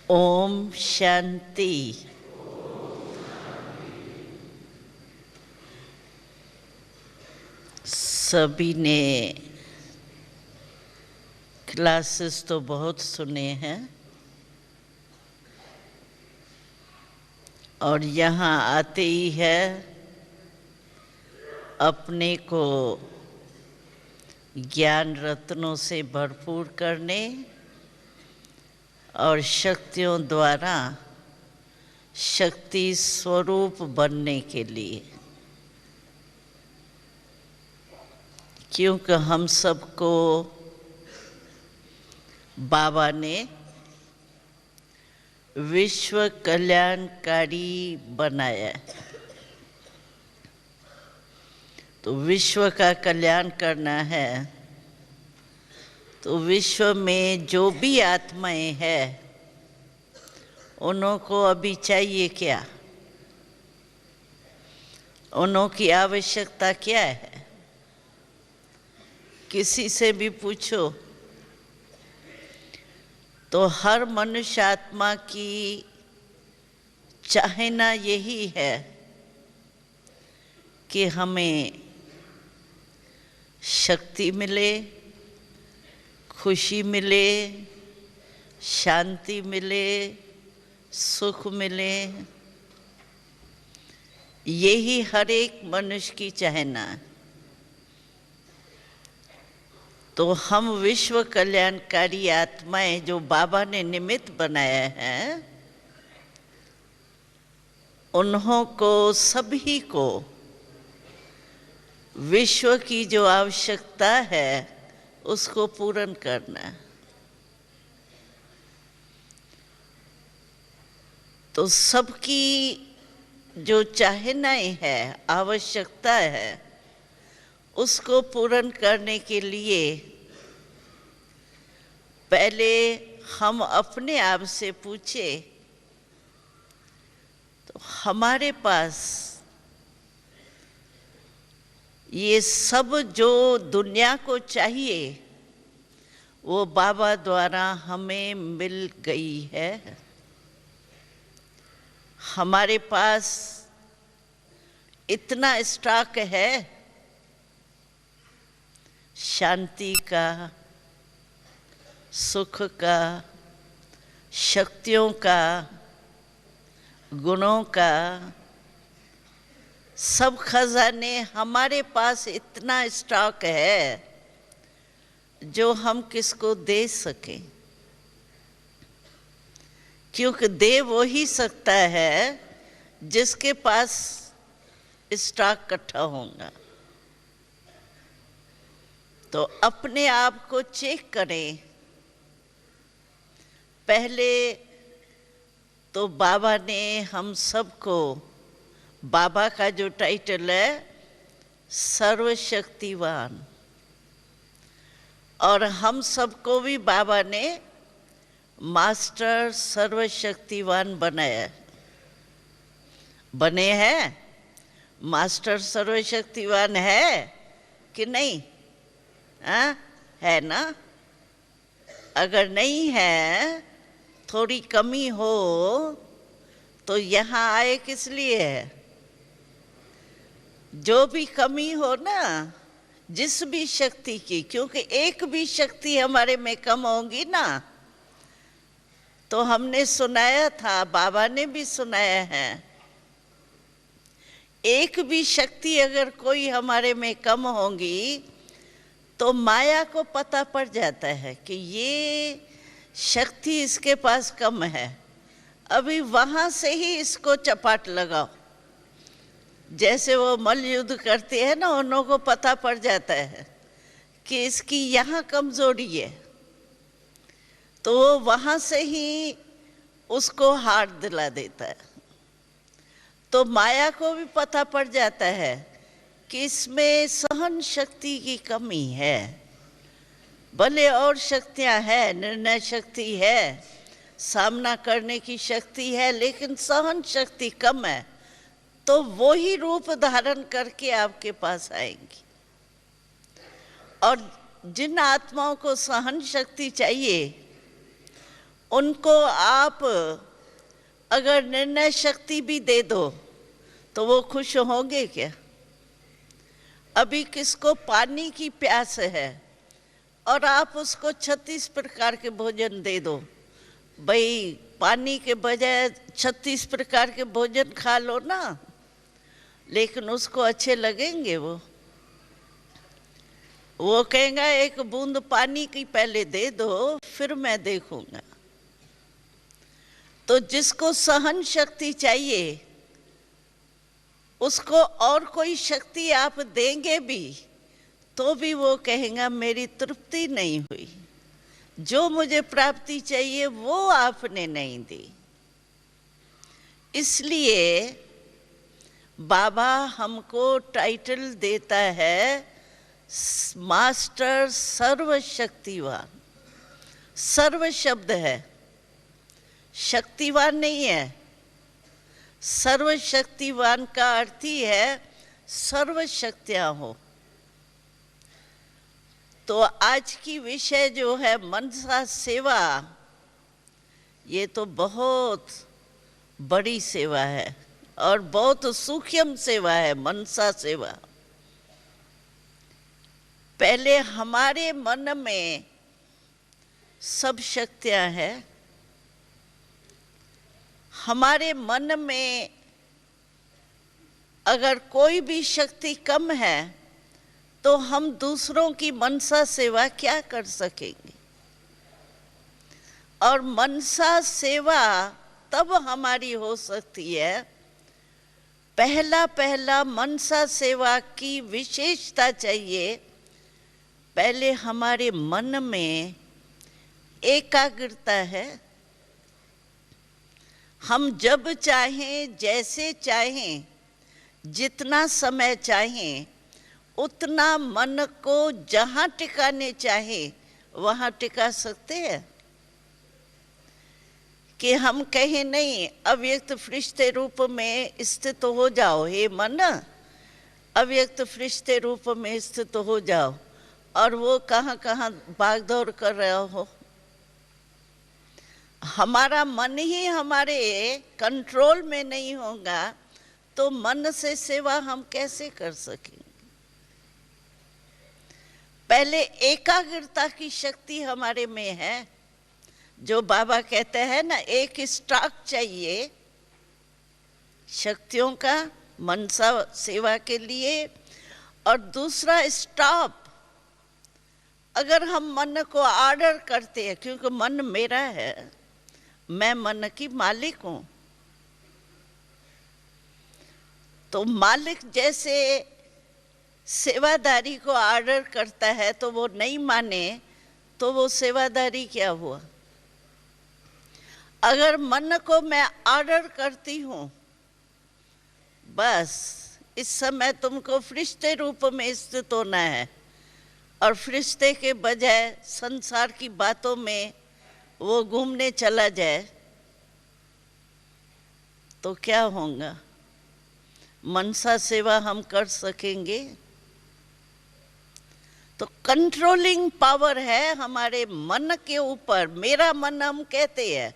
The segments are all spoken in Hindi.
ओम शांति। सभी ने क्लासेस तो बहुत सुने हैं और यहाँ आते ही है अपने को ज्ञान रत्नों से भरपूर करने और शक्तियों द्वारा शक्ति स्वरूप बनने के लिए, क्योंकि हम सबको बाबा ने विश्व कल्याणकारी बनाया है। तो विश्व का कल्याण करना है तो विश्व में जो भी आत्माएं हैं उनको अभी चाहिए क्या, उनकी आवश्यकता क्या है। किसी से भी पूछो तो हर मनुष्य आत्मा की चाहना यही है कि हमें शक्ति मिले, खुशी मिले, शांति मिले, सुख मिले। यही हर एक मनुष्य की चाहना है। तो हम विश्व कल्याणकारी आत्माएं जो बाबा ने निमित्त बनाया है, उन्हों को सभी को विश्व की जो आवश्यकता है उसको पूर्ण करना है। तो सबकी जो चाहनाएं है, आवश्यकता है, उसको पूर्ण करने के लिए पहले हम अपने आप से पूछे तो हमारे पास ये सब जो दुनिया को चाहिए वो बाबा द्वारा हमें मिल गई है। हमारे पास इतना स्टॉक है शांति का, सुख का, शक्तियों का, गुणों का, सब खजाने हमारे पास इतना स्टॉक है जो हम किसको दे सकें। क्योंकि दे वो ही सकता है जिसके पास स्टॉक इकट्ठा होगा। तो अपने आप को चेक करें। पहले तो बाबा ने हम सबको, बाबा का जो टाइटल है सर्वशक्तिवान, और हम सबको भी बाबा ने मास्टर सर्वशक्तिवान बनाया। बने हैं? मास्टर सर्वशक्तिवान है कि नहीं? है ना? अगर नहीं है, थोड़ी कमी हो तो यहाँ आए किस लिए है? जो भी कमी हो ना, जिस भी शक्ति की, क्योंकि एक भी शक्ति हमारे में कम होगी ना, तो हमने सुनाया था, बाबा ने भी सुनाया है, एक भी शक्ति अगर कोई हमारे में कम होगी तो माया को पता पड़ जाता है कि ये शक्ति इसके पास कम है, अभी वहाँ से ही इसको चपाट लगाओ। जैसे वो मल्ल युद्ध करते हैं ना, उन्हों को पता पड़ जाता है कि इसकी यहाँ कमजोरी है, तो वो वहाँ से ही उसको हार दिला देता है। तो माया को भी पता पड़ जाता है कि इसमें सहन शक्ति की कमी है। भले और शक्तियाँ हैं, निर्णय शक्ति है, सामना करने की शक्ति है, लेकिन सहन शक्ति कम है। तो वो ही रूप धारण करके आपके पास आएंगी। और जिन आत्माओं को सहन शक्ति चाहिए उनको आप अगर निर्णय शक्ति भी दे दो तो वो खुश होंगे क्या? अभी किसको पानी की प्यास है और आप उसको 36 प्रकार के भोजन दे दो, भाई पानी के बजाय 36 प्रकार के भोजन खा लो ना, लेकिन उसको अच्छे लगेंगे? वो कहेगा एक बूंद पानी की पहले दे दो, फिर मैं देखूंगा। तो जिसको सहन शक्ति चाहिए उसको और कोई शक्ति आप देंगे भी तो भी वो कहेगा मेरी तृप्ति नहीं हुई, जो मुझे प्राप्ति चाहिए वो आपने नहीं दी। इसलिए बाबा हमको टाइटल देता है मास्टर सर्वशक्तिवान। सर्व शब्द है, शक्तिवान नहीं है। सर्वशक्तिवान का अर्थ ही है सर्व शक्तियां हो। तो आज की विषय जो है मनसा सेवा, ये तो बहुत बड़ी सेवा है और बहुत सूक्ष्म सेवा है मनसा सेवा। पहले हमारे मन में सब शक्तियां हैं। हमारे मन में अगर कोई भी शक्ति कम है तो हम दूसरों की मनसा सेवा क्या कर सकेंगे? और मनसा सेवा तब हमारी हो सकती है, पहला मनसा सेवा की विशेषता चाहिए, पहले हमारे मन में एकाग्रता है। हम जब चाहें, जैसे चाहें, जितना समय चाहें, उतना मन को जहाँ टिकाने चाहे वहाँ टिका सकते हैं। कि हम कहें नहीं अव्यक्त फरिश्ते रूप में स्थित हो जाओ, हे मन अव्यक्त फरिश्ते रूप में स्थित हो जाओ, और वो कहाँ कहाँ भागदौड़ कर रहा हो। हमारा मन ही हमारे कंट्रोल में नहीं होगा तो मन से सेवा हम कैसे कर सकेंगे? पहले एकाग्रता की शक्ति हमारे में है, जो बाबा कहते हैं ना, एक स्टॉक चाहिए शक्तियों का मनसा सेवा के लिए, और दूसरा स्टॉप। अगर हम मन को ऑर्डर करते हैं, क्योंकि मन मेरा है, मैं मन की मालिक हूं, तो मालिक जैसे सेवादारी को ऑर्डर करता है तो वो नहीं माने तो वो सेवादारी क्या हुआ? अगर मन को मैं ऑर्डर करती हूँ, बस इस समय तुमको फरिश्ते रूप में स्थित होना है, और फरिश्ते के बजाय संसार की बातों में वो घूमने चला जाए, तो क्या होगा? मनसा सेवा हम कर सकेंगे? तो कंट्रोलिंग पावर है हमारे मन के ऊपर। मेरा मन हम कहते हैं,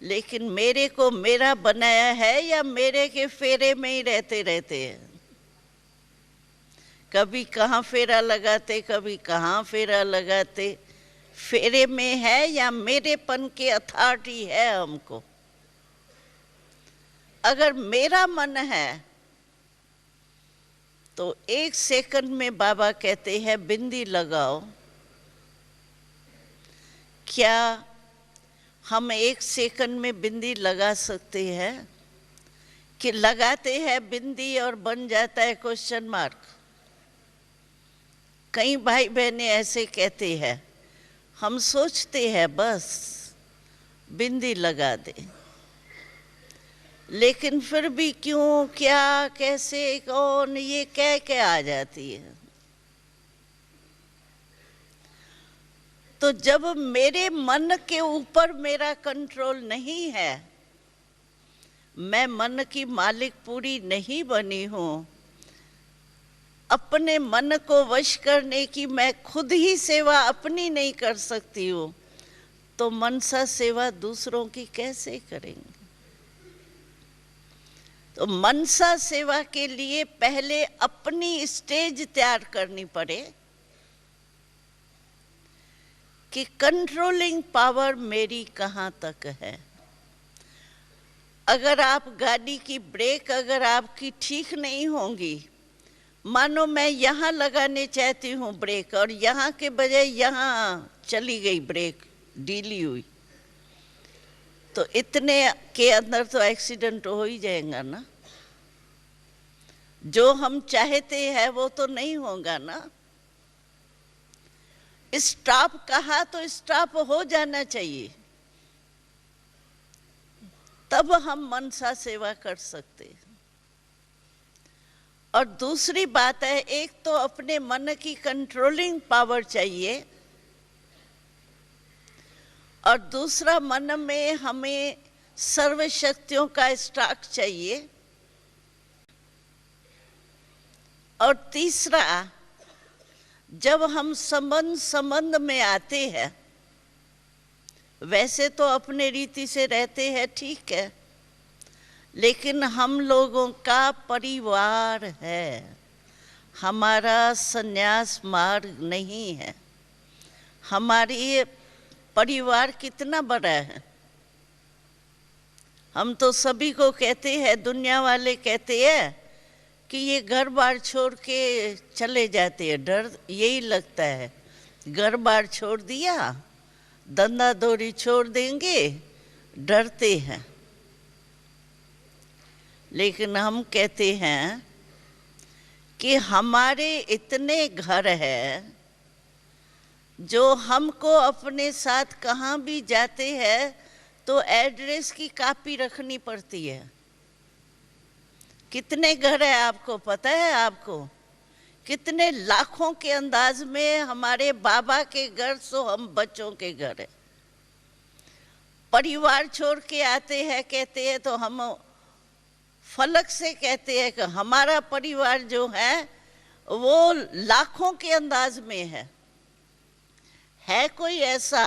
लेकिन मेरे को मेरा बनाया है या मेरे के फेरे में ही रहते रहते हैं? कभी कहाँ फेरा लगाते, कभी कहाँ फेरा लगाते। फेरे में है या मेरेपन की अथॉरिटी है हमको? अगर मेरा मन है तो 1 सेकंड में बाबा कहते हैं बिंदी लगाओ। क्या हम 1 सेकंड में बिंदी लगा सकते हैं? कि लगाते हैं बिंदी और बन जाता है क्वेश्चन मार्क? कई भाई बहनें ऐसे कहते हैं, हम सोचते हैं बस बिंदी लगा दे, लेकिन फिर भी क्यों, क्या, कैसे, कौन, ये कह के आ जाती है। तो जब मेरे मन के ऊपर मेरा कंट्रोल नहीं है, मैं मन की मालिक पूरी नहीं बनी हूँ, अपने मन को वश करने की मैं खुद ही सेवा अपनी नहीं कर सकती हूँ, तो मनसा सेवा दूसरों की कैसे करेंगे? तो मनसा सेवा के लिए पहले अपनी स्टेज तैयार करनी पड़े कि कंट्रोलिंग पावर मेरी कहाँ तक है। अगर आप गाड़ी की ब्रेक अगर आपकी ठीक नहीं होंगी, मानो मैं यहाँ लगाने चाहती हूँ ब्रेक और यहाँ के बजाय यहाँ चली गई ब्रेक, ढीली हुई, तो इतने के अंदर तो एक्सीडेंट हो ही जाएगा ना। जो हम चाहते हैं वो तो नहीं होगा ना। स्टॉप कहा तो स्टॉप हो जाना चाहिए, तब हम मनसा सेवा कर सकते हैं। और दूसरी बात है, एक तो अपने मन की कंट्रोलिंग पावर चाहिए, और दूसरा मन में हमें सर्व शक्तियों का स्टॉक चाहिए, और तीसरा जब हम संबंध में आते हैं, वैसे तो अपने रीति से रहते हैं, ठीक है, लेकिन हम लोगों का परिवार है, हमारा संन्यास मार्ग नहीं है। हमारी परिवार कितना बड़ा है। हम तो सभी को कहते हैं, दुनिया वाले कहते हैं कि ये घर बार छोड़ के चले जाते हैं, डर यही लगता है, घर बार छोड़ दिया, धंधा दौरी छोड़ देंगे, डरते हैं। लेकिन हम कहते हैं कि हमारे इतने घर हैं जो हमको अपने साथ कहाँ भी जाते हैं तो एड्रेस की कॉपी रखनी पड़ती है। कितने घर है आपको पता है? आपको कितने लाखों के अंदाज में हमारे बाबा के घर सो हम बच्चों के घर है। परिवार छोड़ के आते हैं, कहते हैं, तो हम फलक से कहते हैं कि हमारा परिवार जो है वो लाखों के अंदाज में है। कोई ऐसा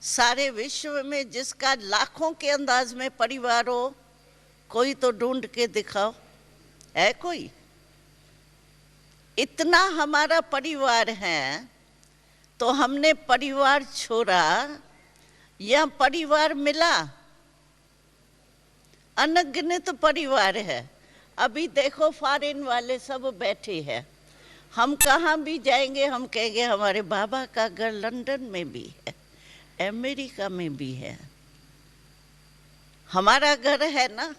सारे विश्व में जिसका लाखों के अंदाज में परिवार हो? कोई तो ढूंढ के दिखाओ, है कोई? इतना हमारा परिवार है, तो हमने परिवार छोड़ा या परिवार मिला? अनगिनत परिवार है। अभी देखो फॉरेन वाले सब बैठे हैं, हम कहाँ भी जाएंगे हम कहेंगे हमारे बाबा का घर लंदन में भी है, अमेरिका में भी है। हमारा घर है ना,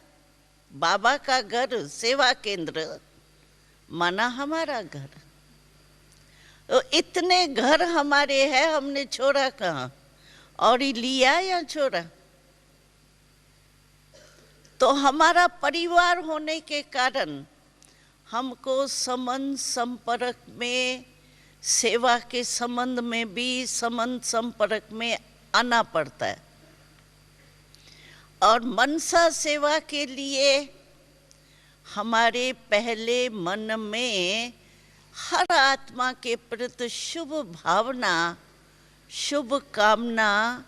बाबा का घर, सेवा केंद्र माना हमारा घर। तो इतने घर हमारे हैं, हमने छोड़ा कहाँ? और ही लिया या छोड़ा? तो हमारा परिवार होने के कारण हमको संबंध संपर्क में, सेवा के संबंध में भी संबंध संपर्क में आना पड़ता है। और मनसा सेवा के लिए हमारे पहले मन में हर आत्मा के प्रति शुभ भावना, शुभ कामना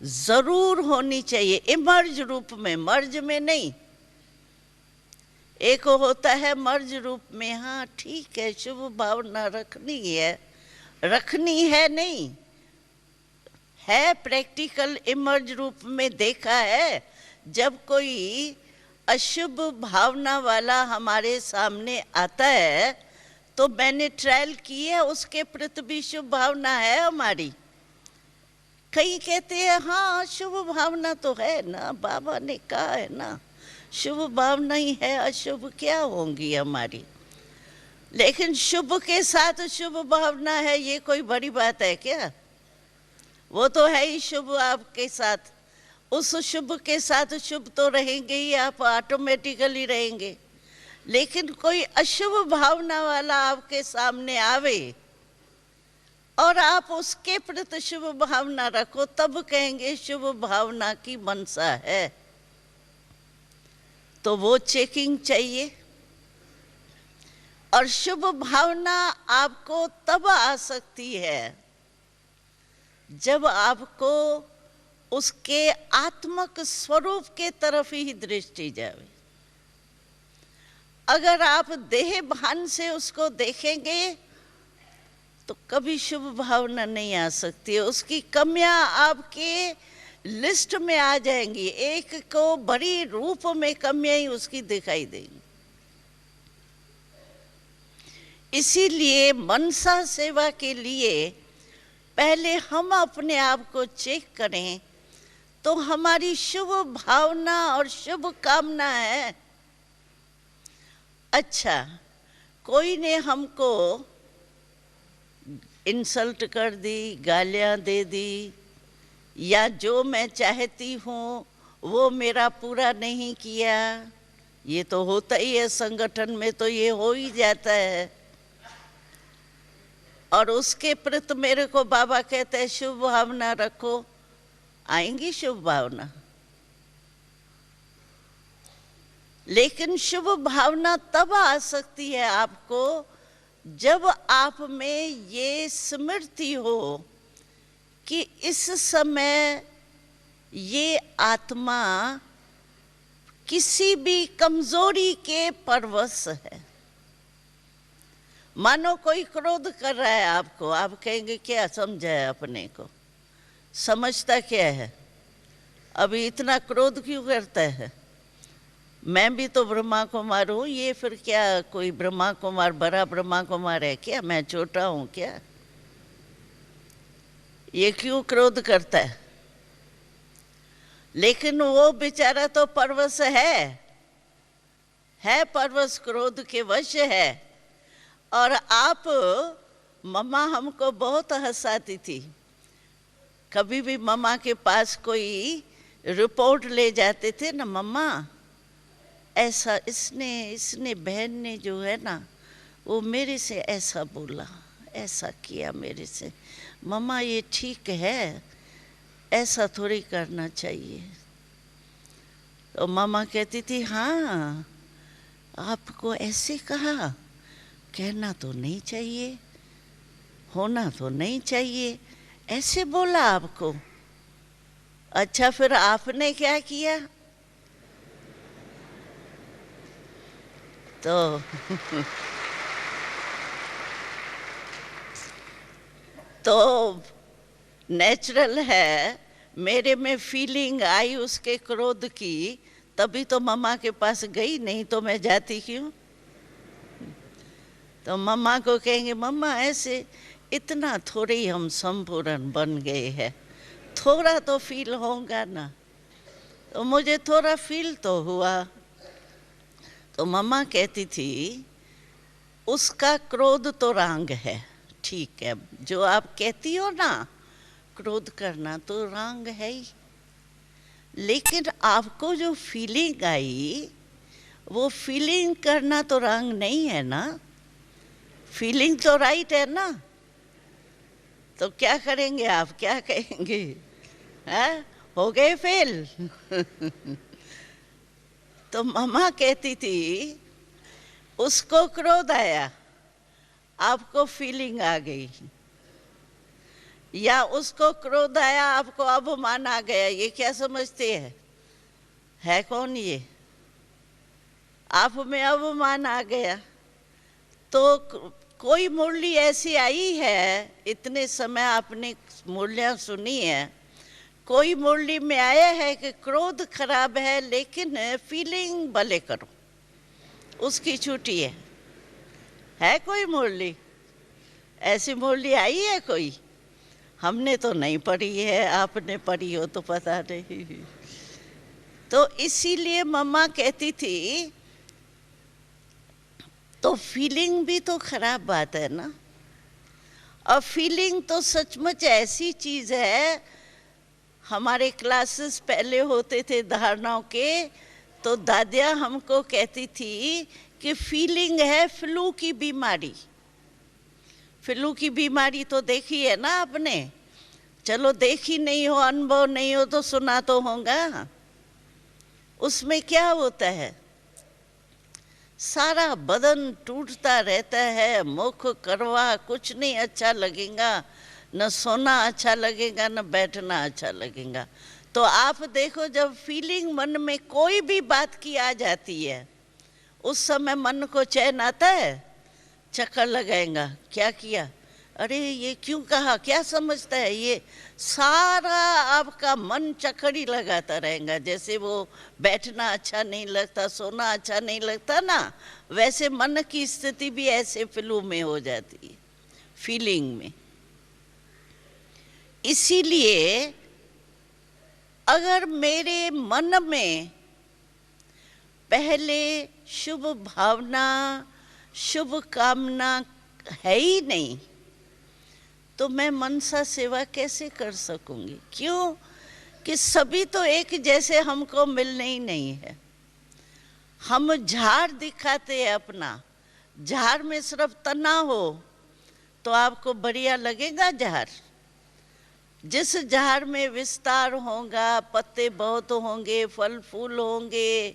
जरूर होनी चाहिए, इमर्ज रूप में, मर्ज में नहीं। एक होता है मर्ज रूप में, हाँ ठीक है, शुभ भावना रखनी है नहीं है, प्रैक्टिकल इमर्ज रूप में देखा है। जब कोई अशुभ भावना वाला हमारे सामने आता है तो मैंने ट्रायल की है, उसके प्रति भी शुभ भावना है हमारी। कई कहते हैं हाँ शुभ भावना तो है ना, बाबा ने कहा है ना शुभ भावना ही है, अशुभ क्या होंगी हमारी। लेकिन शुभ के साथ शुभ भावना है, ये कोई बड़ी बात है क्या? वो तो है ही शुभ आपके साथ, उस शुभ के साथ शुभ तो रहेंगे ही, आप ऑटोमेटिकली रहेंगे। लेकिन कोई अशुभ भावना वाला आपके सामने आवे और आप उसके प्रति शुभ भावना रखो, तब कहेंगे शुभ भावना की मनसा है। तो वो चेकिंग चाहिए। और शुभ भावना आपको तब आ सकती है जब आपको उसके आत्मक स्वरूप के तरफ ही दृष्टि जावे। अगर आप देह भान से उसको देखेंगे तो कभी शुभ भावना नहीं आ सकती है। उसकी कमियां आपके लिस्ट में आ जाएंगी, एक को बड़ी रूप में कमियां ही उसकी दिखाई देंगी। इसीलिए मनसा सेवा के लिए पहले हम अपने आप को चेक करें तो हमारी शुभ भावना और शुभ कामना है। अच्छा, कोई ने हमको इंसल्ट कर दी, गालियां दे दी, या जो मैं चाहती हूँ वो मेरा पूरा नहीं किया, ये तो होता ही है, संगठन में तो ये हो ही जाता है। और उसके प्रति मेरे को बाबा कहते हैं शुभ भावना रखो, आएंगी शुभ भावना। लेकिन शुभ भावना तब आ सकती है आपको जब आप में ये स्मृति हो कि इस समय ये आत्मा किसी भी कमजोरी के परवश है। मानो कोई क्रोध कर रहा है आपको, आप कहेंगे क्या समझा है अपने को, समझता क्या है, अभी इतना क्रोध क्यों करता है, मैं भी तो ब्रह्मा कुमार हूँ, ये फिर क्या कोई ब्रह्मा कुमार बड़ा ब्रह्मा कुमार है क्या, मैं छोटा हूँ क्या, ये क्यों क्रोध करता है। लेकिन वो बेचारा तो परवश है परवश, क्रोध के वश है। और आप, मम्मा हमको बहुत हंसाती थी, कभी भी मम्मा के पास कोई रिपोर्ट ले जाते थे ना, मम्मा ऐसा इसने बहन ने जो है ना वो मेरे से ऐसा बोला, ऐसा किया मेरे से, मम्मा ये ठीक है, ऐसा थोड़ी करना चाहिए। तो मम्मा कहती थी हाँ आपको ऐसे कहा, कहना तो नहीं चाहिए, होना तो नहीं चाहिए, ऐसे बोला आपको। अच्छा फिर आपने क्या किया? तो नेचुरल है, मेरे में फीलिंग आई उसके क्रोध की, तभी तो मम्मा के पास गई, नहीं तो मैं जाती क्यों। तो मम्मा को कहेंगे मम्मा ऐसे इतना थोड़े ही हम संपूर्ण बन गए हैं, थोड़ा तो फील होगा ना। तो मुझे थोड़ा फील तो हुआ। तो मम्मा कहती थी उसका क्रोध तो रांग है, ठीक है, जो आप कहती हो ना क्रोध करना तो रांग है ही, लेकिन आपको जो फीलिंग आई वो फीलिंग करना तो रांग नहीं है ना, फीलिंग तो राइट है ना। तो क्या करेंगे आप, क्या कहेंगे, है? हो गए फेल। तो मम्मा कहती थी उसको क्रोध आया, आपको फीलिंग आ गई, या उसको क्रोध आया आपको अभिमान आ गया, ये क्या समझते हैं, है कौन ये, आप में अभिमान आ गया। तो कोई मुरली ऐसी आई है, इतने समय आपने मुरलियाँ सुनी है, कोई मुरली में आया है कि क्रोध खराब है लेकिन फीलिंग भले करो, उसकी छुट्टी है कोई मुरली ऐसी मुरली आई है कोई? हमने तो नहीं पढ़ी है, आपने पढ़ी हो तो पता नहीं। तो इसीलिए मम्मा कहती थी तो फीलिंग भी तो खराब बात है ना। और फीलिंग तो सचमुच ऐसी चीज है, हमारे क्लासेस पहले होते थे धारणाओं के, तो दादिया हमको कहती थी कि फीलिंग है फ्लू की बीमारी। फ्लू की बीमारी तो देखी है ना आपने, चलो देखी नहीं हो, अनुभव नहीं हो तो सुना तो होगा। उसमें क्या होता है, सारा बदन टूटता रहता है, मुख करवा, कुछ नहीं अच्छा लगेगा, न सोना अच्छा लगेगा न बैठना अच्छा लगेगा। तो आप देखो, जब फीलिंग मन में कोई भी बात की आ जाती है, उस समय मन को चैन आता है? चक्कर लगाएगा, क्या किया, अरे ये क्यों कहा, क्या समझता है, ये सारा आपका मन चक्कर ही लगाता रहेगा। जैसे वो बैठना अच्छा नहीं लगता, सोना अच्छा नहीं लगता ना, वैसे मन की स्थिति भी ऐसे फ्लो में हो जाती है, फीलिंग में। इसीलिए अगर मेरे मन में पहले शुभ भावना, शुभ कामना है ही नहीं, तो मैं मनसा सेवा कैसे कर सकूंगी? क्यों कि सभी तो एक जैसे हमको मिलने ही नहीं है। हम झाड़ दिखाते हैं अपना, झाड़ में सिर्फ तना हो तो आपको बढ़िया लगेगा झाड़? जिस झाड़ में विस्तार होगा, पत्ते बहुत होंगे, फल फूल होंगे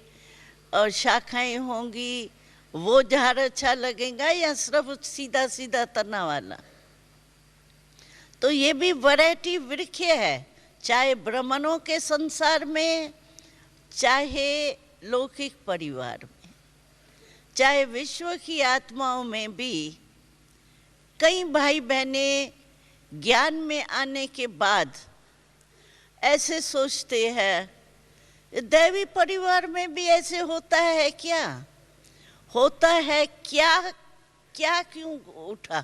और शाखाएं होंगी, वो झाड़ अच्छा लगेगा या सिर्फ सीधा सीधा तना वाला? तो ये भी वैरायटी वृक्ष है, चाहे ब्राह्मणों के संसार में, चाहे लौकिक परिवार में, चाहे विश्व की आत्माओं में भी। कई भाई बहने ज्ञान में आने के बाद ऐसे सोचते हैं, दैवी परिवार में भी ऐसे होता है क्या? होता है क्या? क्या क्यों उठा?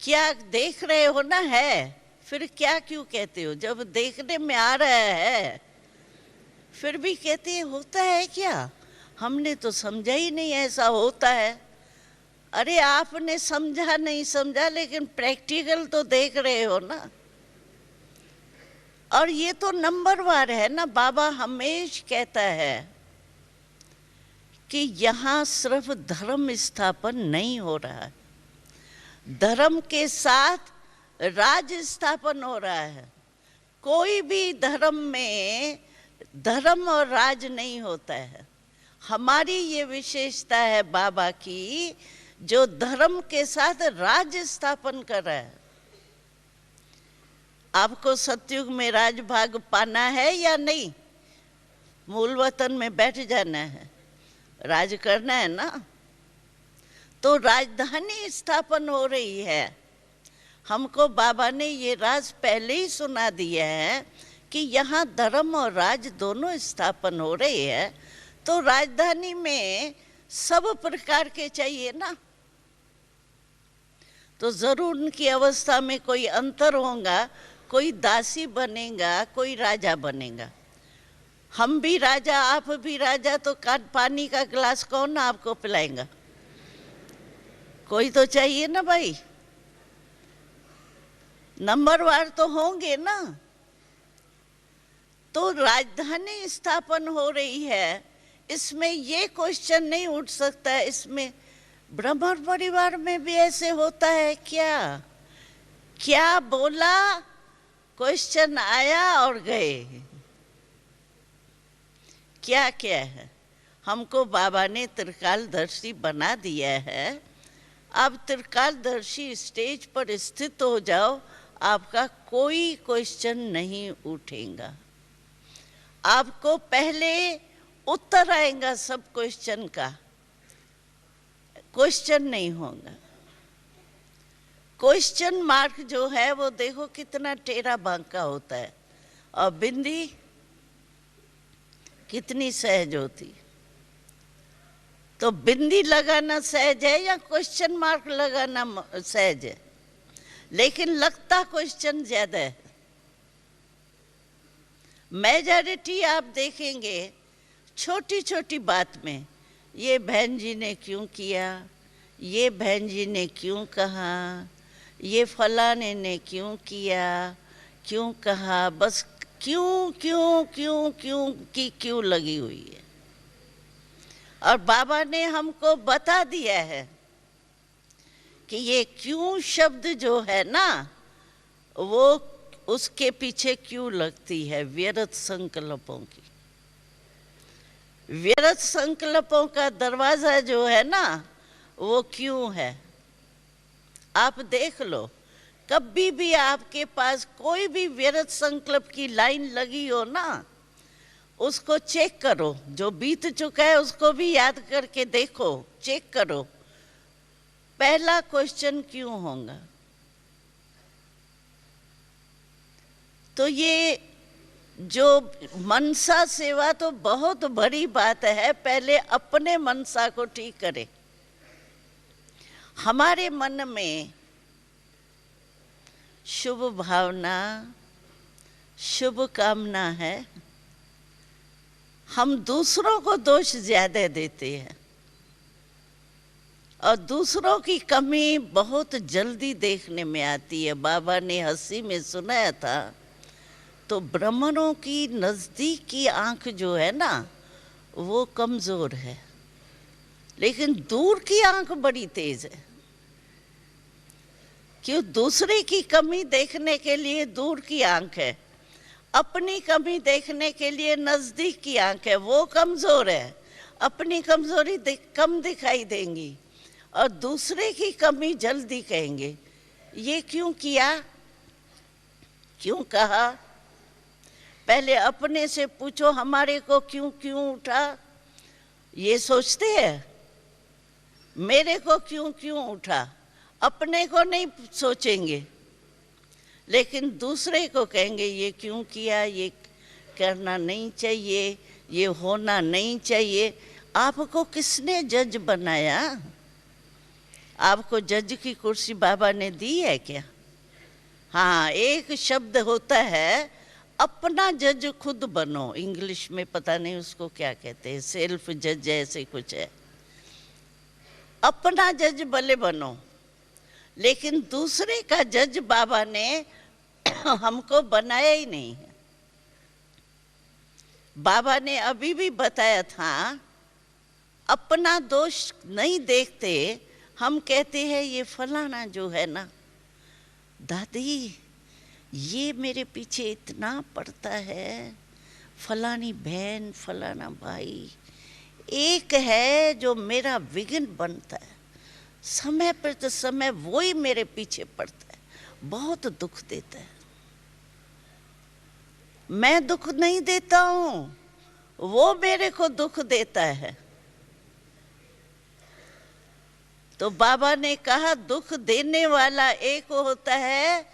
क्या देख रहे हो ना? है, फिर क्या क्यों कहते हो? जब देखने में आ रहा है फिर भी कहते हैं होता है क्या? हमने तो समझा ही नहीं ऐसा होता है। अरे आपने समझा नहीं समझा, लेकिन प्रैक्टिकल तो देख रहे हो ना। और ये तो नंबरवार है ना। बाबा हमेश कहता है कि यहाँ सिर्फ धर्म स्थापन नहीं हो रहा है, धर्म के साथ राज स्थापन हो रहा है। कोई भी धर्म में धर्म और राज नहीं होता है। हमारी ये विशेषता है बाबा की, जो धर्म के साथ राज स्थापन कर रहा है। आपको सतयुग में राजभाग पाना है या नहीं? मूल वतन में बैठ जाना है, राज करना है ना। तो राजधानी स्थापन हो रही है। हमको बाबा ने ये राज पहले ही सुना दिया है कि यहाँ धर्म और राज दोनों स्थापन हो रहे हैं। तो राजधानी में सब प्रकार के चाहिए ना, तो जरूर उनकी अवस्था में कोई अंतर होगा। कोई दासी बनेगा, कोई राजा बनेगा। हम भी राजा, आप भी राजा, तो पानी का गिलास कौन आपको पिलाएगा? कोई तो चाहिए ना भाई। नंबरवार तो होंगे ना। तो राजधानी स्थापन हो रही है, इसमें ये क्वेश्चन नहीं उठ सकता है, इसमें ब्राह्मण परिवार में भी ऐसे होता है क्या? क्या बोला, क्वेश्चन आया और गए। क्या क्या है? हमको बाबा ने त्रिकालदर्शी बना दिया है। अब त्रिकालदर्शी स्टेज पर स्थित हो जाओ, आपका कोई क्वेश्चन नहीं उठेगा। आपको पहले उत्तर आएगा सब क्वेश्चन का, क्वेश्चन नहीं होगा। क्वेश्चन मार्क जो है वो देखो कितना टेढ़ा बांका होता है, और बिंदी कितनी सहज होती। तो बिंदी लगाना सहज है या क्वेश्चन मार्क लगाना सहज है? लेकिन लगता क्वेश्चन ज्यादा है। मेजॉरिटी आप देखेंगे छोटी छोटी बात में, ये बहन जी ने क्यों किया, ये बहन जी ने क्यों कहा, ये फलाने ने क्यों किया, क्यों कहा, बस क्यों क्यों क्यों क्यों की क्यों लगी हुई है। और बाबा ने हमको बता दिया है कि ये क्यों शब्द जो है ना, वो उसके पीछे क्यों लगती है? व्यर्थ संकल्पों की। व्यर्थ संकल्पों का दरवाजा जो है ना, वो क्यों है? आप देख लो, कभी भी आपके पास कोई भी व्यर्थ संकल्प की लाइन लगी हो ना, उसको चेक करो। जो बीत चुका है उसको भी याद करके देखो, चेक करो। पहला क्वेश्चन क्यों होगा? तो ये जो मनसा सेवा तो बहुत बड़ी बात है। पहले अपने मनसा को ठीक करें। हमारे मन में शुभ भावना, शुभ कामना है, हम दूसरों को दोष ज्यादा देते हैं और दूसरों की कमी बहुत जल्दी देखने में आती है। बाबा ने हंसी में सुनाया था, तो ब्राह्मणों की नज़दीक की आंख जो है ना वो कमज़ोर है, लेकिन दूर की आंख बड़ी तेज है। क्यों? दूसरे की कमी देखने के लिए दूर की आंख है, अपनी कमी देखने के लिए नज़दीक की आंख है। वो कमज़ोर है, अपनी कमज़ोरी कम दिखाई देंगी और दूसरे की कमी जल्दी कहेंगे। ये क्यों किया, क्यों कहा? पहले अपने से पूछो, हमारे को क्यों क्यों उठा? ये सोचते हैं मेरे को क्यों क्यों उठा, अपने को नहीं सोचेंगे, लेकिन दूसरे को कहेंगे ये क्यों किया, ये करना नहीं चाहिए, ये होना नहीं चाहिए। आपको किसने जज बनाया? आपको जज की कुर्सी बाबा ने दी है क्या? हाँ, एक शब्द होता है, अपना जज खुद बनो। इंग्लिश में पता नहीं उसको क्या कहते हैं, सेल्फ जज ऐसे कुछ है। अपना जज भले बनो, लेकिन दूसरे का जज बाबा ने हमको बनाया ही नहीं है। बाबा ने अभी भी बताया था, अपना दोष नहीं देखते। हम कहते हैं ये फलाना जो है ना, दादी ये मेरे पीछे इतना पड़ता है, फलानी बहन, फलाना भाई। एक है जो मेरा विघ्न बनता है, समय पर तो समय वो ही मेरे पीछे पड़ता है, बहुत दुख देता है। मैं दुख नहीं देता हूँ, वो मेरे को दुख देता है। तो बाबा ने कहा दुख देने वाला एक होता है,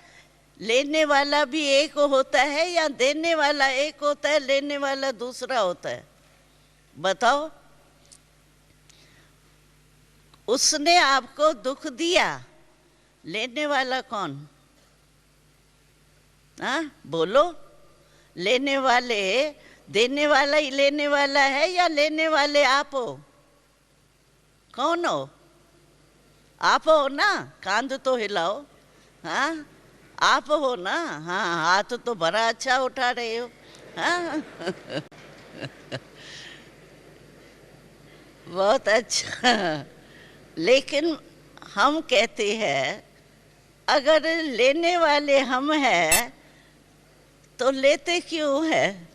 लेने वाला भी एक होता है, या देने वाला एक होता है, लेने वाला दूसरा होता है? बताओ। उसने आपको दुख दिया, लेने वाला कौन? हाँ बोलो। लेने वाले, देने वाला ही लेने वाला है या लेने वाले आप हो? कौन हो? आप हो ना? कांध तो हिलाओ। हाँ आप हो ना? हाँ, हाथ तो बड़ा अच्छा उठा रहे हो। हाँ बहुत अच्छा। लेकिन हम कहते हैं अगर लेने वाले हम हैं तो लेते क्यों है?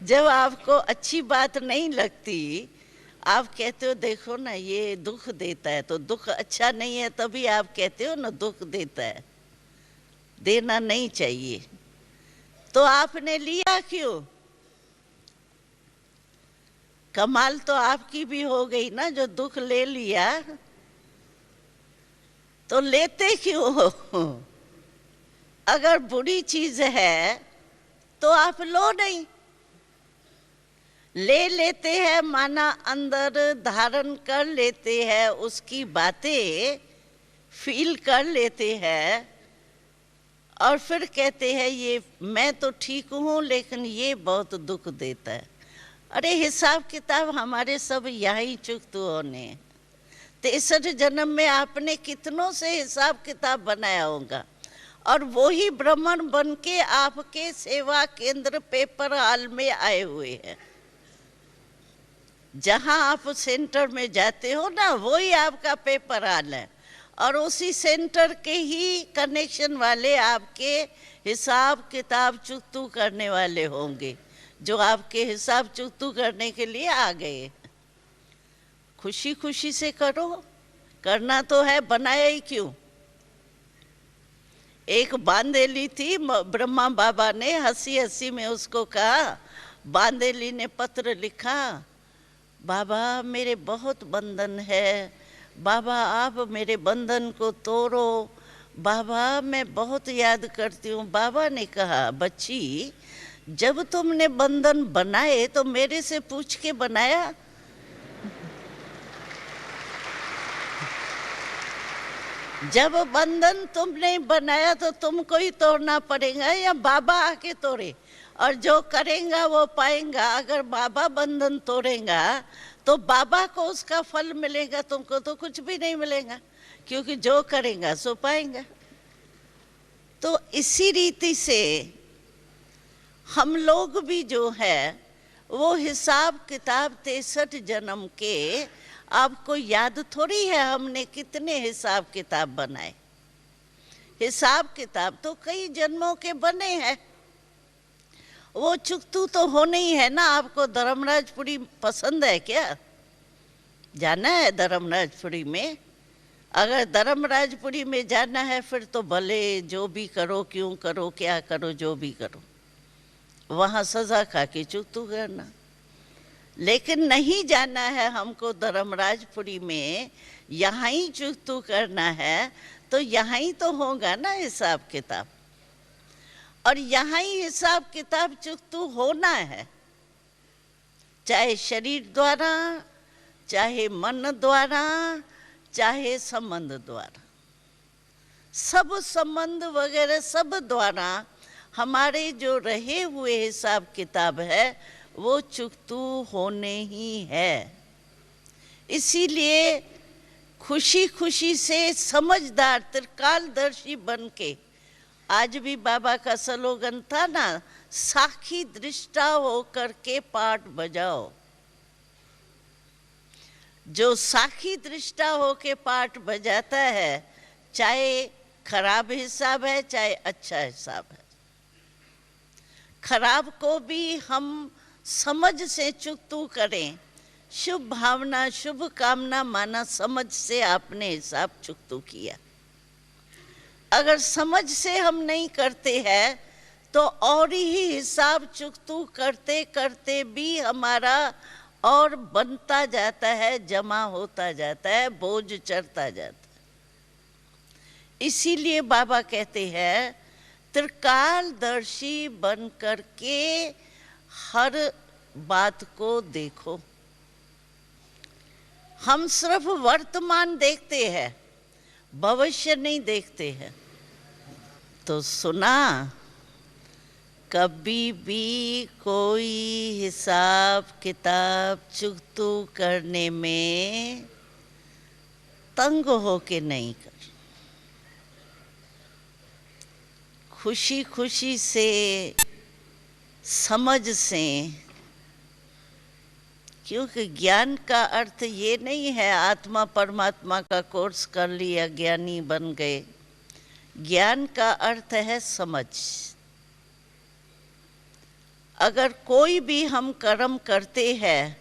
जब आपको अच्छी बात नहीं लगती, आप कहते हो देखो ना ये दुख देता है, तो दुख अच्छा नहीं है तभी आप कहते हो ना दुख देता है, देना नहीं चाहिए। तो आपने लिया क्यों? कमाल तो आपकी भी हो गई ना, जो दुख ले लिया। तो लेते क्यों हो? अगर बुरी चीज है तो आप लो नहीं। ले लेते हैं माना अंदर धारण कर लेते हैं, उसकी बातें फील कर लेते हैं और फिर कहते हैं ये मैं तो ठीक हूँ लेकिन ये बहुत दुख देता है। अरे हिसाब किताब हमारे सब यहीं चुकत होने। 63 जन्म में आपने कितनों से हिसाब किताब बनाया होगा, और वो ही ब्राह्मण बन के आपके सेवा केंद्र पेपर हाल में आए हुए हैं। जहाँ आप सेंटर में जाते हो ना, वही आपका पेपर हाल है, और उसी सेंटर के ही कनेक्शन वाले आपके हिसाब किताब चुकतू करने वाले होंगे, जो आपके हिसाब चुकतू करने के लिए आ गए। खुशी खुशी से करो, करना तो है, बनाया ही क्यों? एक बांदेली थी, ब्रह्मा बाबा ने हंसी हंसी में उसको कहा, बांदेली ने पत्र लिखा, बाबा मेरे बहुत बंधन है, बाबा आप मेरे बंधन को तोड़ो, बाबा मैं बहुत याद करती हूँ। बाबा ने कहा, बच्ची जब तुमने बंधन बनाए तो मेरे से पूछ के बनाया? जब बंधन तुमने बनाया तो तुमको ही तोड़ना पड़ेगा या बाबा आके तोड़े? और जो करेगा वो पाएगा। अगर बाबा बंधन तोड़ेगा तो बाबा को उसका फल मिलेगा, तुमको तो कुछ भी नहीं मिलेगा, क्योंकि जो करेगा सो पाएगा। तो इसी रीति से हम लोग भी जो है वो हिसाब किताब 63 जन्म के आपको याद थोड़ी है हमने कितने हिसाब किताब बनाए। हिसाब किताब तो कई जन्मों के बने हैं। वो चुकतू तो होना ही है ना। आपको धर्मराजपुरी पसंद है क्या? जाना है धर्मराजपुरी में? अगर धर्मराजपुरी में जाना है फिर तो भले जो भी करो, क्यों करो, क्या करो, जो भी करो, वहाँ सजा खा के चुकतू करना। लेकिन नहीं जाना है हमको धर्मराजपुरी में, यहाँ ही चुकतू करना है, तो यहाँ ही तो होगा ना हिसाब किताब। और यहाँ ही हिसाब किताब चुकतू होना है, चाहे शरीर द्वारा, चाहे मन द्वारा, चाहे संबंध द्वारा। सब संबंध वगैरह सब द्वारा हमारे जो रहे हुए हिसाब किताब है वो चुकतू होने ही है। इसीलिए खुशी खुशी से समझदार त्रिकालदर्शी बन के, आज भी बाबा का स्लोगन था ना, साखी दृष्टा होकर के पाठ बजाओ। जो साखी दृष्टा होके पाठ बजाता है, चाहे खराब हिसाब है चाहे अच्छा हिसाब है, खराब को भी हम समझ से चुकतू करें। शुभ भावना शुभ कामना माना, समझ से आपने हिसाब चुकतू किया। अगर समझ से हम नहीं करते हैं तो और ही हिसाब चुकतू करते करते भी हमारा और बनता जाता है, जमा होता जाता है, बोझ चढ़ता जाता है। इसीलिए बाबा कहते हैं त्रिकालदर्शी बन करके हर बात को देखो। हम सिर्फ वर्तमान देखते हैं, भविष्य नहीं देखते हैं। तो सुना, कभी भी कोई हिसाब किताब चुकतू करने में तंग होके नहीं कर, खुशी खुशी से, समझ से। क्योंकि ज्ञान का अर्थ ये नहीं है आत्मा परमात्मा का कोर्स कर लिया ज्ञानी बन गए। ज्ञान का अर्थ है समझ। अगर कोई भी हम कर्म करते हैं